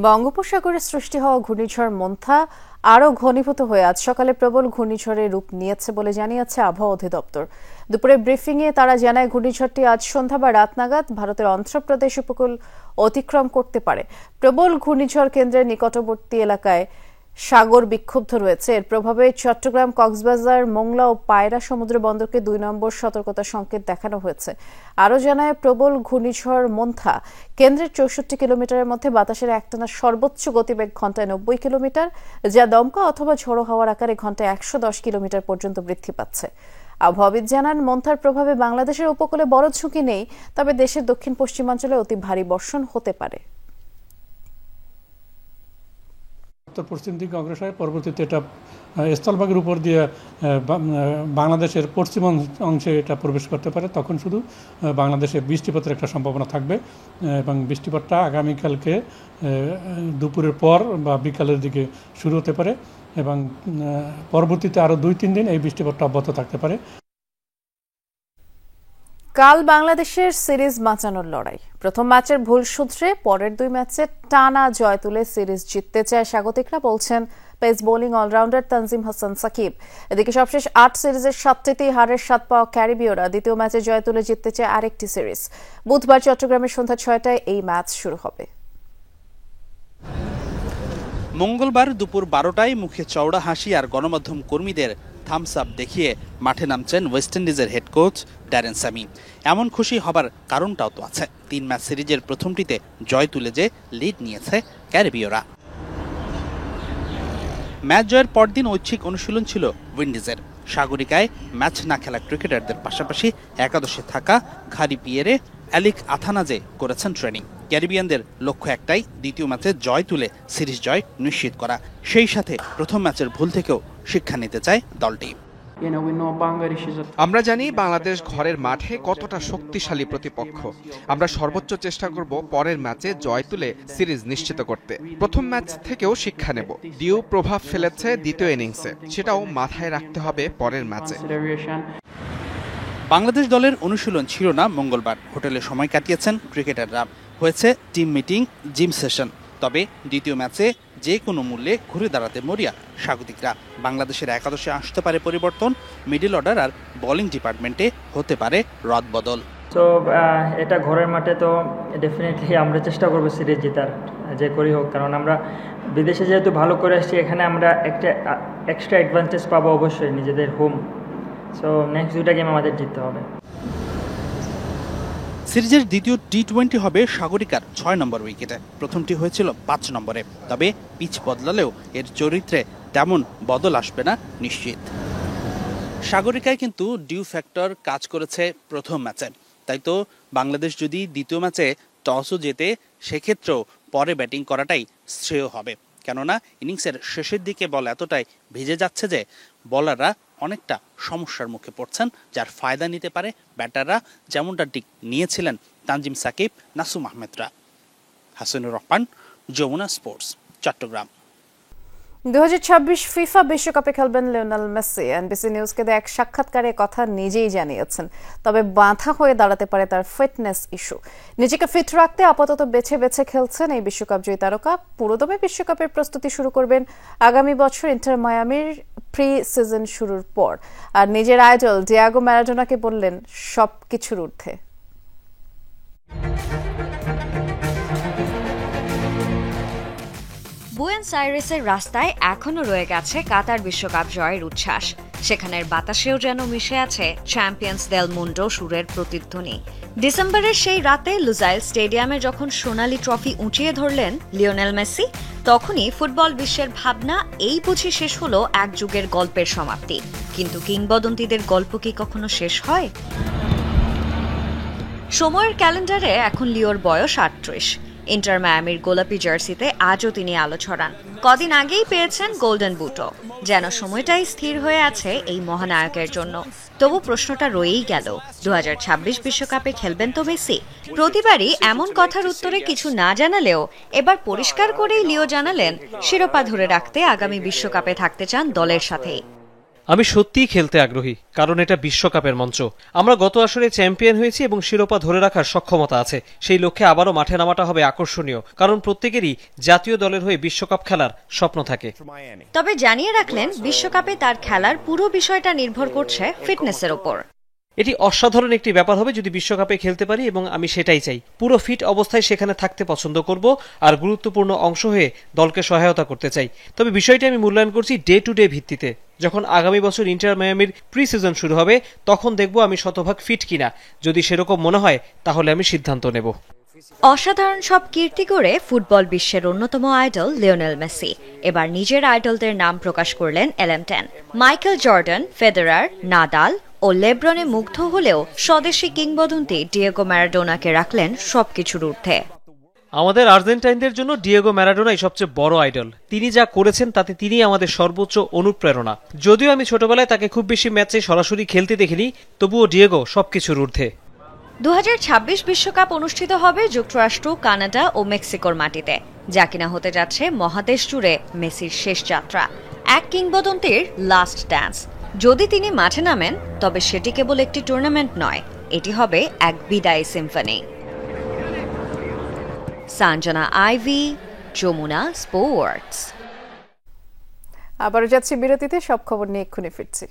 বঙ্গোপসাগরে সৃষ্টি হওয়া ঘূর্ণিঝড় মন্থা আরও ঘনীভূত হয়ে আজ সকালে প্রবল ঘূর্ণিঝড়ের রূপ নিয়েছে বলে জানিয়েছে আবহাওয়া অধিদপ্তর। দুপুরে ব্রিফিংয়ে তারা জানায়, ঘূর্ণিঝড়টি আজ সন্ধ্যা বা রাত নাগাদ ভারতের অন্ধ্রপ্রদেশ উপকূল অতিক্রম করতে পারে। প্রবল ঘূর্ণিঝড় কেন্দ্রের নিকটবর্তী এলাকায় সাগর বিক্ষুব্ধ রয়েছে। এর প্রভাবে চট্টগ্রাম, কক্সবাজার, মোংলা ও পায়রা সমুদ্র বন্দরকে 2 নম্বর সতর্কতা সংকেত দেখানো হয়েছে। আরও জানায়, প্রবল ঘূর্ণিঝড় মন্থা কেন্দ্রের 64 কিলোমিটারের মধ্যে বাতাসের একটানা সর্বোচ্চ গতিবেগ ঘন্টায় 90 কিলোমিটার, যা দমকা অথবা ঝোড়ো হাওয়ার আকারে ঘন্টায় 110 কিলোমিটার পর্যন্ত বৃদ্ধি পাচ্ছে। আবহাওয়াবিদ জানান, মন্থার প্রভাবে বাংলাদেশের উপকূলে বড় ঝুঁকি নেই, তবে দেশের দক্ষিণ পশ্চিমাঞ্চলে অতি ভারী বর্ষণ হতে পারে। উত্তর পশ্চিম দিকে অগ্রসর হয়, পরবর্তীতে এটা স্থলভাগের উপর দিয়ে বাংলাদেশের পশ্চিম অংশে এটা প্রবেশ করতে পারে। তখন শুধু বাংলাদেশে বৃষ্টিপাতের একটা সম্ভাবনা থাকবে এবং বৃষ্টিপাতটা আগামীকালকে দুপুরের পর বা বিকালের দিকে শুরু হতে পারে এবং পরবর্তীতে আরও 2-3 দিন এই বৃষ্টিপাতটা অব্যাহত থাকতে পারে। কাল বাংলাদেশের সিরিজ বাঁচানোর লড়াই। প্রথম ম্যাচের ভুল সূত্রে পরের 2 ম্যাচে টানা জয় তুলে সিরিজ জিততে চায় স্বাগতিকরা, বলছেন pace bowling allrounder Tanzim Hasan Sakib. এদিকে সবশেষ 8 সিরিজের 7টিতেই হারের স্বাদ পাওয়া ক্যারিবীয়রা দ্বিতীয় ম্যাচে জয় তুলে জিততে চায় আরেকটি সিরিজ। বুধবার চট্টগ্রামের সন্ধ্যা 6টায় এই ম্যাচ শুরু হবে। মঙ্গলবার দুপুর 12টায় মুখে চওড়া হাসি আর গণমাধ্যম কর্মীদের থামস আপ দেখিয়ে মাঠে নামছেন ওয়েস্ট ইন্ডিজের হেড কোচ ড্যারেন স্যামি। এমন খুশি হবার কারণটাও তো আছে। 3 ম্যাচ সিরিজের প্রথমটিতে জয় তুলে যে লিড নিয়েছে ক্যারিবীয়রা। ম্যাচ জয়ের পরদিন ঐচ্ছিক অনুশীলন ছিল উইন্ডিজের। সাগরিকায় ম্যাচ না খেলা ক্রিকেটারদের পাশাপাশি একাদশে থাকা ঘারি পিয়েরে, অ্যালিক আথানাজে করেছেন ট্রেনিং। ক্যারিবিয়ানদের লক্ষ্য একটাই, দ্বিতীয় ম্যাচে জয় তুলে সিরিজ জয় নিশ্চিত করা। সেই সাথে প্রথম ম্যাচের ভুল থেকেও শিক্ষা নিতে চায় দলটি। আমরা জানি বাংলাদেশ ঘরের মাঠে কতটা শক্তিশালী প্রতিপক্ষ। আমরা সর্বোচ্চ চেষ্টা করব পরের ম্যাচে জয় তুলে সিরিজ নিশ্চিত করতে। প্রথম ম্যাচ থেকেও শিক্ষা নেব। ডিউ প্রভাব ফেলেছে দ্বিতীয় ইনিংসে, সেটাও মাথায় রাখতে হবে পরের ম্যাচে। বাংলাদেশ দলের অনুশীলন ছিল না মঙ্গলবার। হোটেলে সময় কাটিয়েছেন ক্রিকেটাররা। হয়েছে টিম মিটিং, জিম সেশন। তবে দ্বিতীয় ম্যাচে যে কোনো মূল্যে ঘুরে দাঁড়াতে মরিয়া স্বাগতিকরা। বাংলাদেশের একাদশে আসতে পারে পরিবর্তন, মিডল অর্ডার আর বোলিং ডিপার্টমেন্টে হতে পারে রদবদল। তো এটা ঘরের মাঠে, তো ডেফিনেটলি আমরা চেষ্টা করবো সিরিজ জেতার, যে করি হোক। কারণ আমরা বিদেশে যেহেতু ভালো করে আসছি, এখানে আমরা একটা এক্সট্রা অ্যাডভান্টেজ পাবো অবশ্যই, নিজেদের হোম। সো নেক্সট 2টা গেম আমাদের জিততে হবে। সিরিজের দ্বিতীয় টি-20 হবে সাগরিকার 6 নম্বর উইকেটে। প্রথমটি হয়েছিল 5 নম্বরে। তবে পিচ বদলালেও এর চরিত্রে তেমন বদল আসবে না নিশ্চিত। সাগরিকায় কিন্তু ডিউ ফ্যাক্টর কাজ করেছে প্রথম ম্যাচে, তাই তো বাংলাদেশ যদি দ্বিতীয় ম্যাচে টসও জেতে সেক্ষেত্রেও পরে ব্যাটিং করাটাই শ্রেয় হবে, কেননা ইনিংসের শেষের দিকে বল এতটাই ভিজে যাচ্ছে যে বলাররা অনেকটা সমস্যার মুখে পড়ছেন, যার ফায়দা নিতে পারে ব্যাটাররা, যেমনটা ঠিক নিয়েছিলেন তানজিম সাকিব, নাসুম আহমেদরা। হাসানুর রহমান, যমুনা স্পোর্টস, চট্টগ্রাম। 2026 ফিফা বিশ্বকাপে খেলবেন লিওনেল মেসি। এনবিসি নিউজকে দেয়া এক সাক্ষাৎকারে কথা নিজেই জানিয়েছেন। তবে বাধা হয়ে দাঁড়াতে পারে তার ফিটনেস ইস্যু। নিজেকে ফিট রাখতে আপাতত বেছে বেছে খেলছেন এই বিশ্বকাপ জয়ী তারকা। পুরোদমে বিশ্বকাপের প্রস্তুতি শুরু করবেন আগামী বছর ইন্টার মায়ামির প্রি সিজন শুরুর পর। আর নিজের আইডল ডিয়েগো ম্যারাডোনাকে বললেন সবকিছুর ঊর্ধ্বে। বুয়েন্স আইরেসের রাস্তায় এখনো রয়ে গেছে কাতার বিশ্বকাপ জয়ের উচ্ছ্বাস। সেখানের বাতাসেও যেন মিশে আছে চ্যাম্পিয়ন্স দেল মুন্ডো সুরের প্রতিধ্বনি। ডিসেম্বরের সেই রাতে লুজাইল স্টেডিয়ামে যখন সোনালী ট্রফি উঁচিয়ে ধরলেন লিওনেল মেসি, তখনই ফুটবল বিশ্বের ভাবনা এই বুঝি শেষ হলো এক যুগের গল্পের সমাপ্তি। কিন্তু কিংবদন্তিদের গল্প কি কখনো শেষ হয়? সময়ের ক্যালেন্ডারে এখন লিওর বয়স 38। ইন্টার মায়ামির গোলাপি জার্সিতে আজও তিনি আলো ছড়ান। কদিন আগেই পেয়েছেন গোল্ডেন বুটও। যেন সময়টাই স্থির হয়ে আছে এই মহানায়কের জন্য। তবু প্রশ্নটা রয়েই গেল, 2026 বিশ্বকাপে খেলবেন তো মেসি? প্রতিবারই এমন কথার উত্তরে কিছু না জানালেও এবার পরিষ্কার করেই লিও জানালেন শিরোপা ধরে রাখতে আগামী বিশ্বকাপে থাকতে চান দলের সাথেই। আমি সত্যিই খেলতে আগ্রহী, কারণ এটা বিশ্বকাপের মঞ্চ। আমরা গত আসরে চ্যাম্পিয়ন হয়েছি এবং শিরোপা ধরে রাখার সক্ষমতা আছে। সেই লক্ষ্যে আবারও মাঠে নামাটা হবে আকর্ষণীয়, কারণ প্রত্যেকেরই জাতীয় দলের হয়ে বিশ্বকাপ খেলার স্বপ্ন থাকে। তবে জানিয়ে রাখলেন বিশ্বকাপে তার খেলার পুরো বিষয়টা নির্ভর করছে ফিটনেসের উপর। এটি অসাধারণ একটি ব্যাপার হবে যদি বিশ্বকাপে খেলতে পারি, এবং আমি সেটাই চাই। পুরো ফিট অবস্থায় সেখানে থাকতে পছন্দ করব আর গুরুত্বপূর্ণ অংশ হয়ে দলকে সহায়তা করতে চাই। তবে বিষয়টি আমি মূল্যায়ন করছি ডে টু ডে ভিত্তিতে। যখন আগামী বছর ইন্টার মায়ামির প্রি সিজন শুরু হবে তখন দেখব আমি শতভাগ ফিট কিনা। যদি সেরকম মনে হয় তাহলে আমি সিদ্ধান্ত নেব। অসাধারণ সব কীর্তি করে ফুটবল বিশ্বের অন্যতম আইডল লিওনেল মেসি এবার নিজের আইডলদের নাম প্রকাশ করলেন LM10। Michael Jordan, Federer, Nadal ও লেব্রনে মুগ্ধ হলেও স্বদেশি কিংবদন্তি ডিয়েগো ম্যারাডোনাকে রাখলেন সবকিছুর ঊর্ধ্বে। আমাদের আর্জেন্টাইনদের জন্য ডিয়েগো ম্যারাডোনাই সবচেয়ে বড় আইডল। তিনি যা করেছেন তাতে তিনি আমাদের সর্বোচ্চ অনুপ্রেরণা। যদিও আমি ছোটবেলায় তাকে খুব বেশি ম্যাচে সরাসরি খেলতে দেখিনি, তবুও ডিয়েগো সবকিছুর ঊর্ধ্বে। 2026 বিশ্বকাপ অনুষ্ঠিত হবে যুক্তরাষ্ট্র, কানাডা ও মেক্সিকোর মাটিতে, যা কিনা হতে যাচ্ছে মহাদেশ জুড়ে মেসির শেষ যাত্রা, এক কিংবদন্তির লাস্ট ড্যান্স। যদি তিনি মাঠে নামেন তবে সেটি কেবল একটি টুর্নামেন্ট নয়, এটি হবে এক বিদায়ী সিম্ফনি। সাঞ্জনা ivy, Jamuna sports. আবারও যাচ্ছি বিরতিতে, সব খবর নিয়ে এক্ষুনি ফিরছি।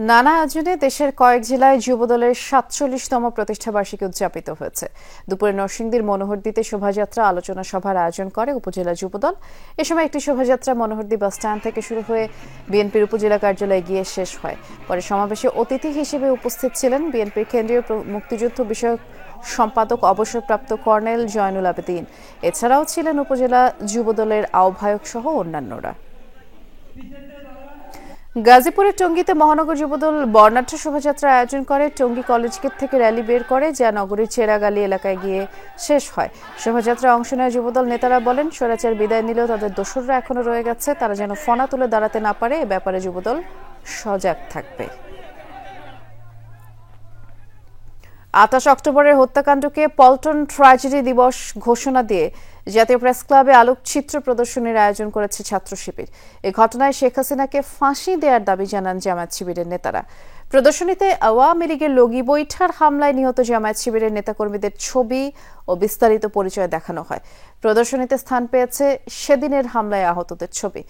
নানা আয়োজনে দেশের কয়েক জেলায় যুবদলের 47তম প্রতিষ্ঠাবার্ষিকী উদযাপিত হয়েছে। দুপুরে নরসিংদীর মনোহরদীতে শোভাযাত্রা, আলোচনা সভার আয়োজন করে উপজেলা যুবদল। এ সময় একটি শোভাযাত্রা মনোহরদী বাস স্ট্যান্ড থেকে শুরু হয়ে বিএনপির উপজেলা কার্যালয়ে গিয়ে শেষ হয়। পরে সমাবেশে অতিথি হিসেবে উপস্থিত ছিলেন বিএনপির কেন্দ্রীয় মুক্তিযুদ্ধ বিষয়ক সম্পাদক অবসরপ্রাপ্ত কর্নেল জয়নুল আবেদিন। এছাড়াও ছিলেন উপজেলা যুবদলের আহ্বায়ক সহ অন্যান্যরা। গাজীপুরের টঙ্গীতে মহানগর যুবদল বর্ণাঢ্য শোভাযাত্রার আয়োজন করে। টঙ্গী কলেজ গেট থেকে র্যালি বের করে, যা নগরীর চেরাগালি এলাকায় গিয়ে শেষ হয়। শোভাযাত্রায় অংশ নেওয়া যুবদল নেতারা বলেন, স্বৈরাচার বিদায় নিলেও তাদের দোসররা এখনো রয়ে গেছে, তারা যেন ফনা তুলে দাঁড়াতে না পারে, এ ব্যাপারে যুবদল সজাগ থাকবে। 28 অক্টোবরের হত্যাকাণ্ডকে পল্টন ট্র্যাজেডি দিবস ঘোষণা দিয়ে জাতীয় প্রেস ক্লাবে আলোকচিত্র প্রদর্শনীর আয়োজন করেছে ছাত্র শিবির। এই ঘটনায় শেখ হাসিনাকে ফাঁসি দেওয়ার দাবি জানান জামায়াত শিবিরের নেতারা। প্রদর্শনীতে আওয়ামী লীগের লগি বৈঠার হামলায় নিহত জামায়াত শিবিরের নেতাকর্মীদের ছবি ও বিস্তারিত পরিচয় দেখানো হয়। প্রদর্শনীতে স্থান পেয়েছে সেদিনের হামলায় আহতদের ছবি।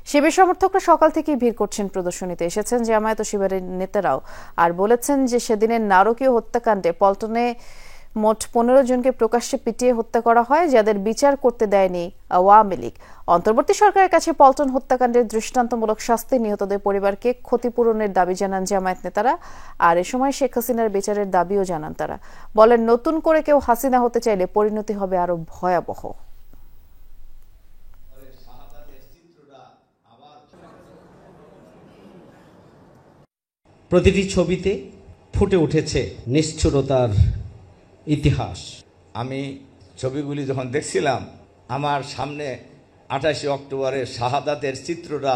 শিবির সমর্থকরা সকাল থেকেই ভিড় করছেন প্রদর্শনীতে। এসেছেন জামায়াত ও শিবিরের নেতারাও, আর বলেছেন যে সেদিনের নারকীয় হত্যাকাণ্ডে পল্টনে মোট 15 জনকে প্রকাশ্যে পিটিয়ে হত্যা করা হয়, যাদের বিচার করতে দেয়নি আওয়ামী লীগ। অন্তর্বর্তী সরকারের কাছে পল্টন হত্যাকাণ্ডের দৃষ্টান্তমূলক শাস্তি, নিহতদের পরিবারকে ক্ষতিপূরণের দাবি জানান জামায়াত নেতারা। আর এ সময় শেখ হাসিনার বিচারের দাবিও জানান তারা। বলেন, নতুন করে কেউ হাসিনা হতে চাইলে পরিণতি হবে আরো ভয়াবহ। প্রতিটি ছবিতে ফুটে উঠেছে নিষ্ঠুরতার ইতিহাস। আমি ছবিগুলি যখন দেখছিলাম, আমার সামনে 28 অক্টোবরের শাহাদাতের চিত্রটা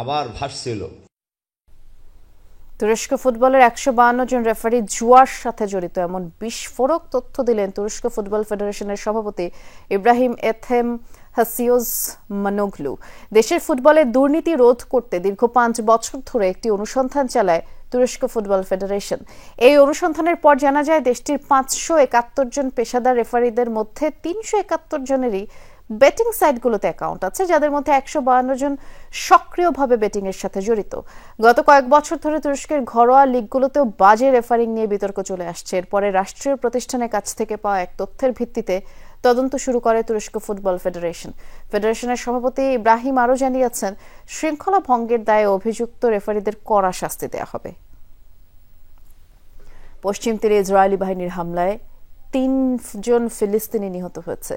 আবার ভাসছিল। তুরস্ক ফুটবলের 152 জন রেফারি জুয়ার সাথে জড়িত এমন বিস্ফোরক তথ্য দিলেন তুরস্ক ফুটবল ফেডারেশনের সভাপতি ইব্রাহিম এথেম হাসিওজ মানোগলু। দেশের ফুটবলে দুর্নীতি রোধ করতে দীর্ঘ 5 বছর ধরে একটি অনুসন্ধান চালায় তুরস্ক ফুটবল ফেডারেশন। এই অনুসন্ধানের পর জানা যায়, দেশটির 571 জন পেশাদার রেফারিদের মধ্যে 371 জনেরই বেটিং সাইটগুলোতে অ্যাকাউন্ট আছে, যাদের মধ্যে 152 জন সক্রিয়ভাবে বেটিং এর সাথে জড়িত। গত কয়েক বছর ধরে তুরস্কের ঘরোয়া লিগগুলোতেও বাজে রেফারিং নিয়ে বিতর্ক চলে আসছে। এরপরে রাষ্ট্রীয় প্রতিষ্ঠানের কাছ থেকে পাওয়া এক তথ্যের ভিত্তিতে তদন্ত শুরু করে তুরস্ক ফুটবল ফেডারেশন। ফেডারেশনের সভাপতি ইব্রাহিম আরও জানিয়েছেন, শৃঙ্খলা ভঙ্গের দায়ে অভিযুক্ত রেফারিদের কড়া শাস্তি দেওয়া হবে। পশ্চিম তীরে ইসরায়েলি বাহিনীর হামলায় 3 জন ফিলিস্তিনি নিহত হয়েছে।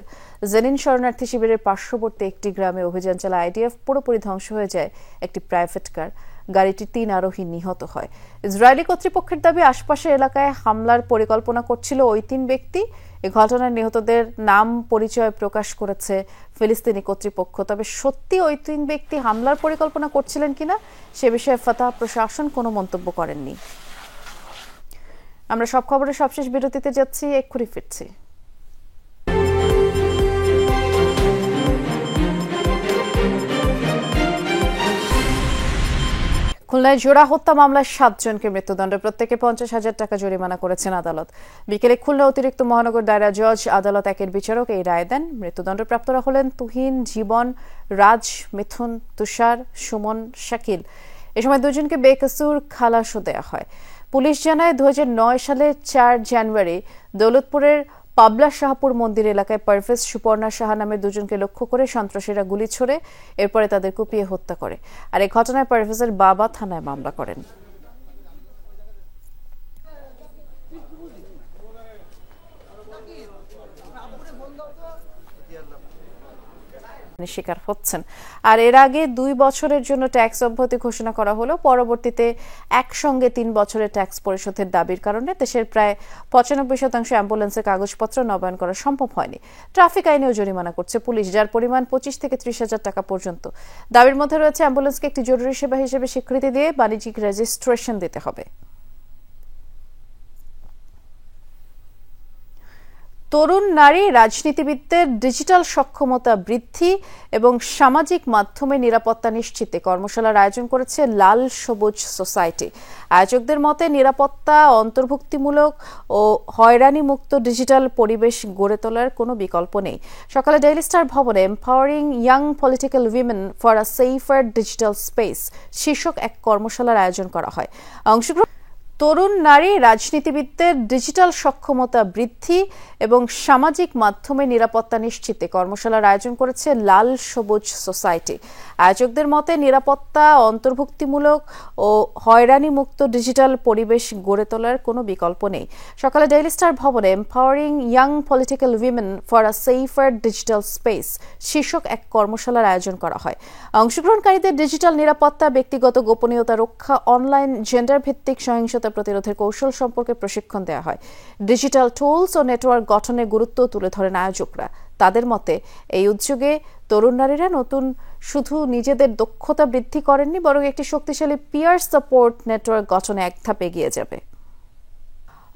জেনিন শরণার্থী শিবিরের পার্শ্ববর্তী একটি গ্রামে অভিযান চালায় আইডিএফ। পুরোপুরি ধ্বংস হয়ে যায় একটি প্রাইভেট কার। গাড়িটি 3 আরোহী নিহত হয়। ইসরায়েলি কর্তৃপক্ষের দাবি, আশপাশের এলাকায় হামলার পরিকল্পনা করছিল ওই 3 ব্যক্তি। এই ঘটনায় নিহতদের নাম পরিচয় প্রকাশ করেছে ফিলিস্তিনি কর্তৃপক্ষ। তবে সত্যি ওই 3 ব্যক্তি হামলার পরিকল্পনা করছিলেন কিনা সে বিষয়ে ফাতাহ প্রশাসন কোনো মন্তব্য করেননি। আমরা সব খবরের সবশেষ বিরতিতে যাচ্ছি, এক্ষুনি ফিরছি। খুলনায় জোড়া হত্যা মামলায় 7 জনকে মৃত্যুদণ্ড, প্রত্যেকে 50,000 টাকা জরিমানা করেছেন আদালত। বিকেলে খুলনা অতিরিক্ত মহানগর দায়রা জজ আদালত 1-এর বিচারক এই রায় দেন। মৃত্যুদণ্ডপ্রাপ্তরা হলেন তুহিন, জীবন, রাজ, মিথুন, তুষার, সুমন, শাকিল। এ সময় 2 জনকে বেকসুর খালাসও দেওয়া হয়। পুলিশ জানায়, 2009 সালে 4 জানুয়ারি দৌলতপুরের পাবলা শাহপুর মন্দির এলাকায় পারভেজ সুপর্ণা সাহা নামের 2 জনকে লক্ষ্য করে সন্ত্রাসীরা গুলি ছোড়ে, এরপরে তাদের কুপিয়ে হত্যা করে। আর এই ঘটনায় পারভেজের বাবা থানায় মামলা করেন। শিকার হচ্ছেন। আর এর আগে 2 বছরের জন্য ট্যাক্স অব্যাহতি ঘোষণা করা হলো। পরবর্তীতে একসঙ্গে 3 বছরের ট্যাক্স পরিশোধের দাবির কারণে দেশের প্রায় 95% অ্যাম্বুলেন্সের কাগজপত্র নবায়ন করা সম্ভব হয়নি। ট্রাফিক আইনেও জরিমানা করছে পুলিশ, যার পরিমাণ 25 থেকে 30,000 টাকা পর্যন্ত। দাবির মধ্যে রয়েছে অ্যাম্বুলেন্সকে একটি জরুরি সেবা হিসেবে স্বীকৃতি দিয়ে বাণিজ্যিক রেজিস্ট্রেশন দিতে হবে। তরুণ নারী রাজনীতিবিদদের ডিজিটাল সক্ষমতা বৃদ্ধি এবং সামাজিক মাধ্যমে নিরাপত্তা নিশ্চিতে কর্মশালার আয়োজন করেছে লাল সবুজ সোসাইটি। আয়োজকদের মতে, নিরাপত্তা, অন্তর্ভুক্তিমূলক ও হয়রানিমুক্ত ডিজিটাল পরিবেশ গড়ে তোলার কোনো বিকল্প নেই। সকালে ডেইলি স্টার ভবনে empowering young political women for a safer digital space শীর্ষক এক কর্মশালার আয়োজন করা হয়। অংশগ্রহণ তরুণ নারী রাজনীতিবিদদের ডিজিটাল সক্ষমতা বৃদ্ধি এবং সামাজিক মাধ্যমে নিরাপত্তা নিশ্চিতে কর্মশালার আয়োজন করেছে লাল সবুজ সোসাইটি। আয়োজকদের মতে, নিরাপত্তা, অন্তর্ভুক্তিমূলক ও হয়রানিমুক্ত ডিজিটাল পরিবেশ গড়ে তোলার কোনো বিকল্প নেই। সকালে ডেইলি স্টার ভবনে empowering young political women for a safer digital space শীর্ষক এক কর্মশালার আয়োজন করা হয়। অংশগ্রহণকারীদের ডিজিটাল নিরাপত্তা, ব্যক্তিগত গোপনীয়তা রক্ষা, অনলাইন জেন্ডার ভিত্তিক সহিংসতা প্রতিরোধের কৌশল সম্পর্কে প্রশিক্ষণ দেওয়া হয়। ডিজিটাল টুলস ও নেটওয়ার্ক গঠনের গুরুত্ব তুলে ধরেন আয়োজকরা। তাদের মতে, এই উদ্যোগে তরুণ নারীরা শুধু নিজেদের দক্ষতা বৃদ্ধি করেননি, বরং একটি শক্তিশালী পিয়ার সাপোর্ট নেটওয়ার্ক গঠনে এক ধাপ এগিয়ে যাবে।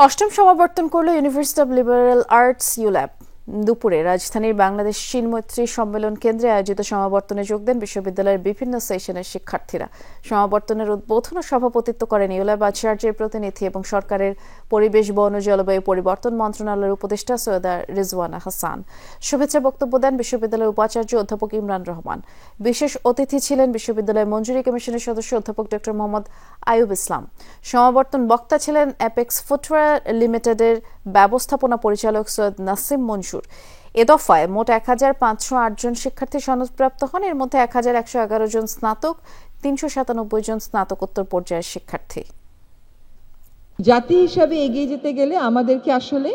8ম সমাবর্তন করল university of liberal arts ULAB. দুপুরে রাজধানীর বাংলাদেশ চীন মৈত্রী সম্মেলন কেন্দ্রে আয়োজিত সমাবর্তনে যোগ দেন বিশ্ববিদ্যালয়ের বিভিন্ন সেশনের শিক্ষার্থীরা। সমাবর্তনের উদ্বোধন ও সভাপতিত্ব করেন ইউল্যাব আচার্যের প্রতিনিধি এবং সরকারের পরিবেশ, বন ও জলবায়ু পরিবর্তন মন্ত্রণালয়ের উপদেষ্টা সৈয়দা রিজওয়ানা হাসান। শুভেচ্ছা বক্তব্য দেন বিশ্ববিদ্যালয়ের উপাচার্য অধ্যাপক ইমরান রহমান। বিশেষ অতিথি ছিলেন বিশ্ববিদ্যালয় মঞ্জুরি কমিশনের সদস্য অধ্যাপক ডক্টর মোহাম্মদ আইয়ুব ইসলাম। সমাবর্তন বক্তা ছিলেন অ্যাপেক্স ফুটওয়্যার লিমিটেডের ব্যবস্থাপনা পরিচালক সৈয়দ নাসিম মনসুর। এ দফায় মোট 1508 জন শিক্ষার্থী সনদপ্রাপ্ত হন। এর মধ্যে 1111 জন স্নাতক, 397 জন স্নাতকোত্তর পর্যায়ের শিক্ষার্থী। জাতি হিসাবে এগিয়ে যেতে গেলে আমাদেরকে আসলে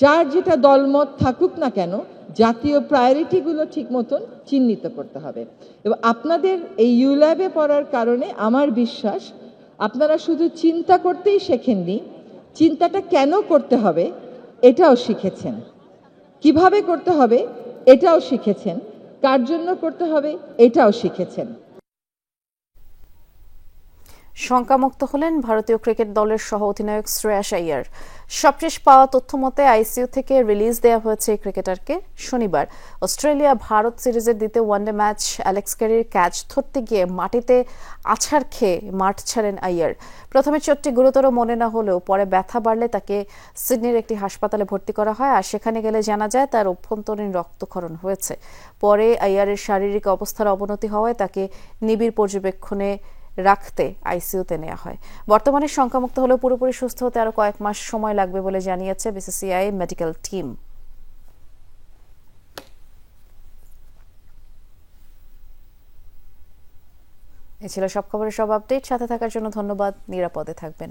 যার যেটা দলমত থাকুক না কেন জাতীয় প্রায়োরিটিগুলো ঠিক মতন চিহ্নিত করতে হবে। এবং আপনাদের এই ইউল্যাবে পড়ার কারণে আমার বিশ্বাস আপনারা শুধু চিন্তা করতেই শেখেননি, চিন্তাটা কেন করতে হবে এটাও শিখেছেন, কিভাবে করতে হবে এটাও শিখেছেন, কার জন্য করতে হবে এটাও শিখেছেন। শঙ্কামুক্ত হলেন ভারতীয় ক্রিকেট দলের সহ অধিনায়ক শ্রেয়াস আইয়ার। সবশেষ পাওয়া তথ্য মতে আইসিইউ থেকে রিলিজ দেওয়া হয়েছে এই ক্রিকেটারকে। শনিবার অস্ট্রেলিয়া ভারত সিরিজের দ্বিতীয় ওয়ানডে ম্যাচ অ্যালেক্স ক্যারির ক্যাচ ধরতে গিয়ে মাটিতে আছাড় খেয়ে মাঠ ছাড়েন আইয়ার। প্রথমে চোটটি গুরুতর মনে না হলেও পরে ব্যথা বাড়লে তাকে সিডনির একটি হাসপাতালে ভর্তি করা হয়, আর সেখানে গেলে জানা যায় তার অভ্যন্তরীণ রক্তক্ষরণ হয়েছে। পরে আইয়ারের শারীরিক অবস্থার অবনতি হওয়ায় তাকে নিবিড় পর্যবেক্ষণে রাখতে আইসিইউতে নেওয়া হয়। বর্তমানে শঙ্কামুক্ত হলেও পুরোপুরি সুস্থ হতে আরো কয়েক মাস সময় লাগবে বলে জানিয়েছে বিসিসিআই মেডিকেল টিম। এ ছিল সব খবরের সব আপডেট। সাথে থাকার জন্য ধন্যবাদ। নিরাপদে থাকবেন।